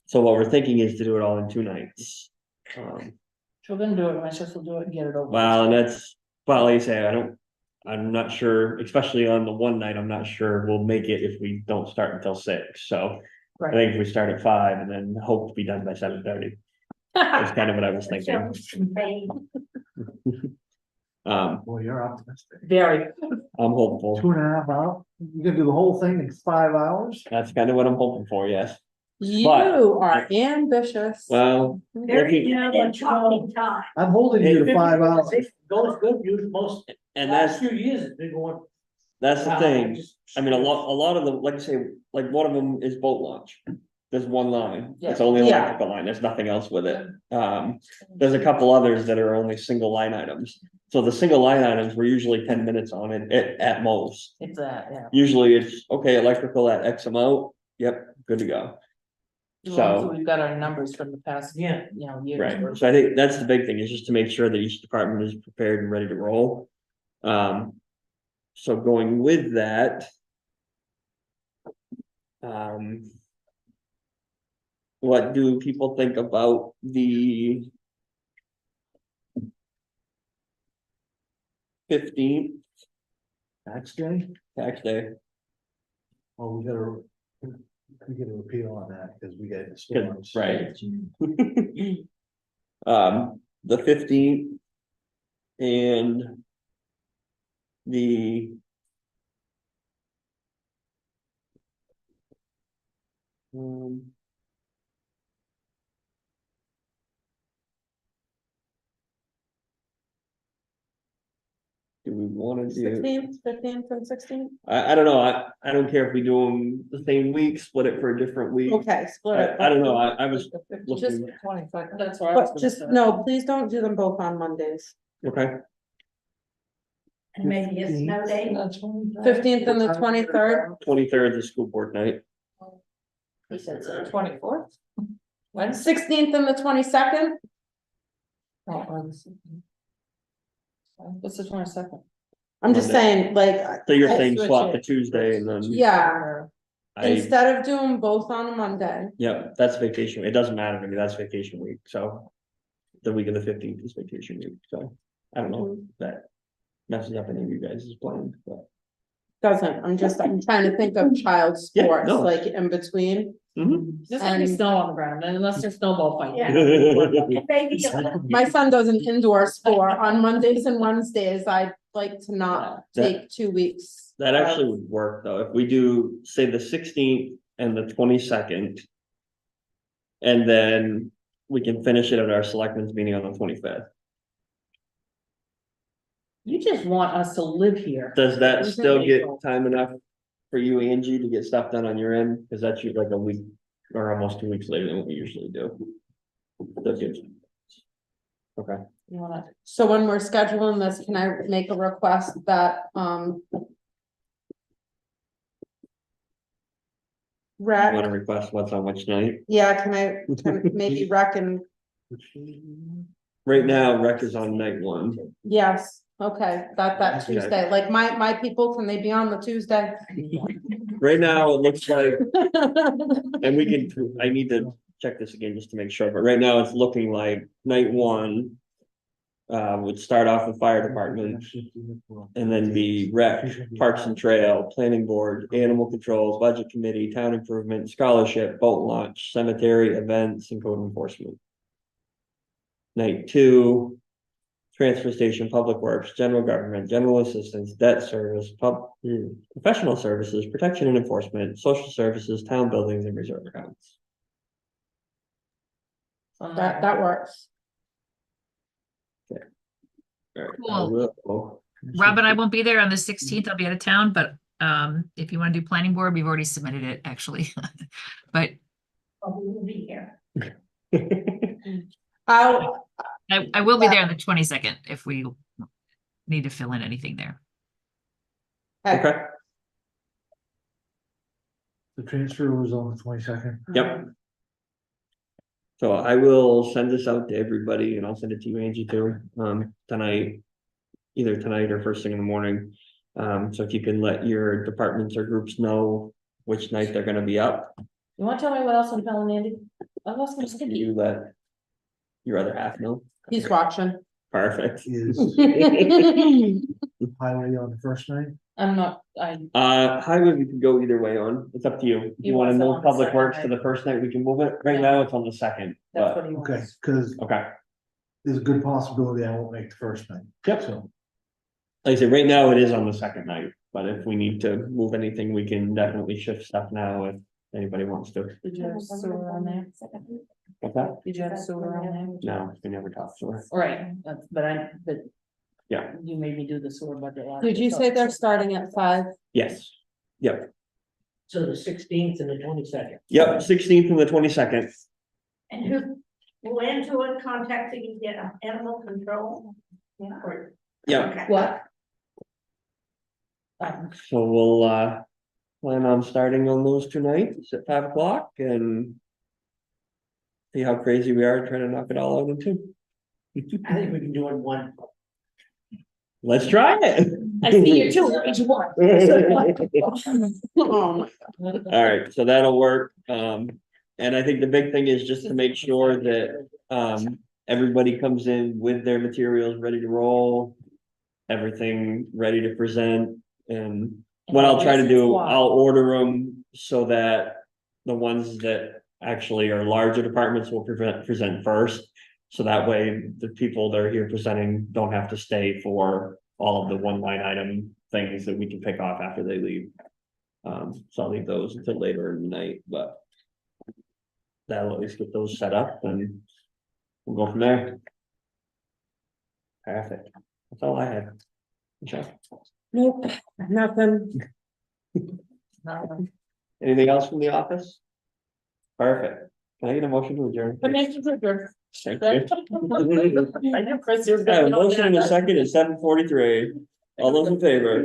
so what we're thinking is to do it all in 2 nights. If we're gonna do it, might as well do it and get it over. Well, and that's, well, like I say, I'm not sure, especially on the one night, I'm not sure we'll make it if we don't start until 6, so. I Right. think if we start at 5 and then hope to be done by 7:30, that's kind of what I was thinking. Well, you're optimistic. Very. I'm hopeful, 2.5 hours? You gonna do the whole thing in 5 hours? that's kind of what I'm hoping for, yes, You are ambitious. well, Very looking, limited talking time. I'm holding you to 5 hours. Goes good, usually most, and last that's, few years, it's been going. that's the wow, thing, just- I mean, a lot of them, like I say, like one of them is boat launch. There's 1 line, it's Yeah. only Yeah. electrical line, there's nothing else with it. There's a couple others that are only single line items. So the single line items, we're usually 10 minutes on it at most. It's that, yeah. Usually it's, okay, electrical at X amount, yep, good to go. As long as So, we've got our numbers from the past, Yeah. years. right, so I think that's the big thing, is just to make sure that each department is prepared and ready to roll. So going with that. What do people think about the 15th Tax day? tax day? Oh, we gotta appeal on that, because we got the storms. Right. The 15th. And the do we want to do, 15th and 16th? I don't know, I don't care if we do them the same week, split it for a different week. Okay, split it. I don't know, I was Just, looking, 22nd, that's what I was but gonna just, say. no, please don't do them both on Mondays. okay, And maybe a snow day. 15th and the 23rd. 23rd is school board night. He said 24th? When? 16th and the 22nd. What's the 22nd? I'm just Monday. saying, like, So you're I saying switch swap the it. Tuesday and then. yeah, I, instead of doing both on a Monday. yeah, that's vacation, it doesn't matter to me, that's vacation week, so. The week of the 15th is vacation week, so I don't know if that messes up any of you guys' plans, but. Doesn't, I'm trying to think of child Yeah, sports, no. like in between. There's gonna be And- snow on the ground, unless there's snowball fighting. Yeah. Mhm. And maybe a- My son does an indoor sport on Mondays and Wednesdays. I'd like to not take 2 weeks. That actually would work though, if we do, say, the 16th and the 22nd. And then we can finish it at our selectmen's meeting on the 25th. You just want us to live here. Does that Mhm. still get time enough for you, Angie, to get stuff done on your end? Cause that's usually like a week or almost 2 weeks later than what we usually do. That's good. Okay, You wanna, So when we're scheduling this, can I make a request that, you Rec, wanna request what's on which night? yeah, can maybe Rec and, Right now, rec is on night 1. yes, okay, that Tuesday, like my people, can they be on the Tuesday? Right now, it looks like, and we can, I need to check this again just to make sure, but right now it's looking like night 1. Would start off with fire department and then be rec, parks and trail, planning board, animal control, budget committee, town improvement, scholarship, boat launch, cemetery, events and code enforcement. Night 2. Transfer station, public works, general government, general assistance, debt service, professional services, protection and enforcement, social services, town buildings and reserve accounts. That works. All right, Cool. I will- Rob and I won't be there on the 16th. I'll be out of town, but if you want to do planning board, we've already submitted it actually. But Oh, we will be here. I'll, I will be there on the 22nd if we need to fill in anything there. Okay, The transfer was on the 22nd. yep. So I will send this out to everybody and I'll send it to you, Angie, too, tonight. Either tonight or first thing in the morning. So if you can let your departments or groups know which night they're gonna be up, you wanna tell me what else I'm telling Andy? I lost my sticky. you let your other half know. he's watching. Perfect. Is highway on the first night? I'm not, I, Highway, we can go either way on, it's up to you. You You wanna want it move on the public second works to night. the first night, we can move it, right Yeah. now it's on the second, that's but, what he Okay, wants. because okay. there's a good possibility I won't make the first night. Yep. So, Like I said, right now it is on the second night, but if we need to move anything, we can definitely shift stuff now if anybody wants to. Did you have sewer on there? What's that? Did you have sewer on there? No, we never talked to her. Right, but Yeah. you made me do the sewer budget last. Did you say they're starting at 5? Yes, yep, So the 16th and the 22nd. yep, 16th and the 22nd. And who, will Angela contact you to get animal control? Yeah. Or- Yeah, Okay. What? so we'll plan on starting on those 2 nights at 5 o'clock and see how crazy we are trying to knock it all out in 2. I think we can do it in one. Let's try it. I see you too, each one. Oh, All right, so that'll work. And I think the big thing is just to make sure that everybody comes in with their materials ready to roll. Everything ready to present, and what I'll try to do, I'll order them so that the ones that actually are larger departments will present first. So that way, the people that are here presenting don't have to stay for all of the one line item things that we can pick off after they leave. So I'll leave those until later in the night, but. That'll at least get those set up and we'll go from there. Perfect. That's all I had. Michelle? Nope, nothing. Anything else from the office? Perfect. Can I get a motion to adjourn? Thank you. I know Chris, you're. I have a motion in a second at 7:43. All those in favor?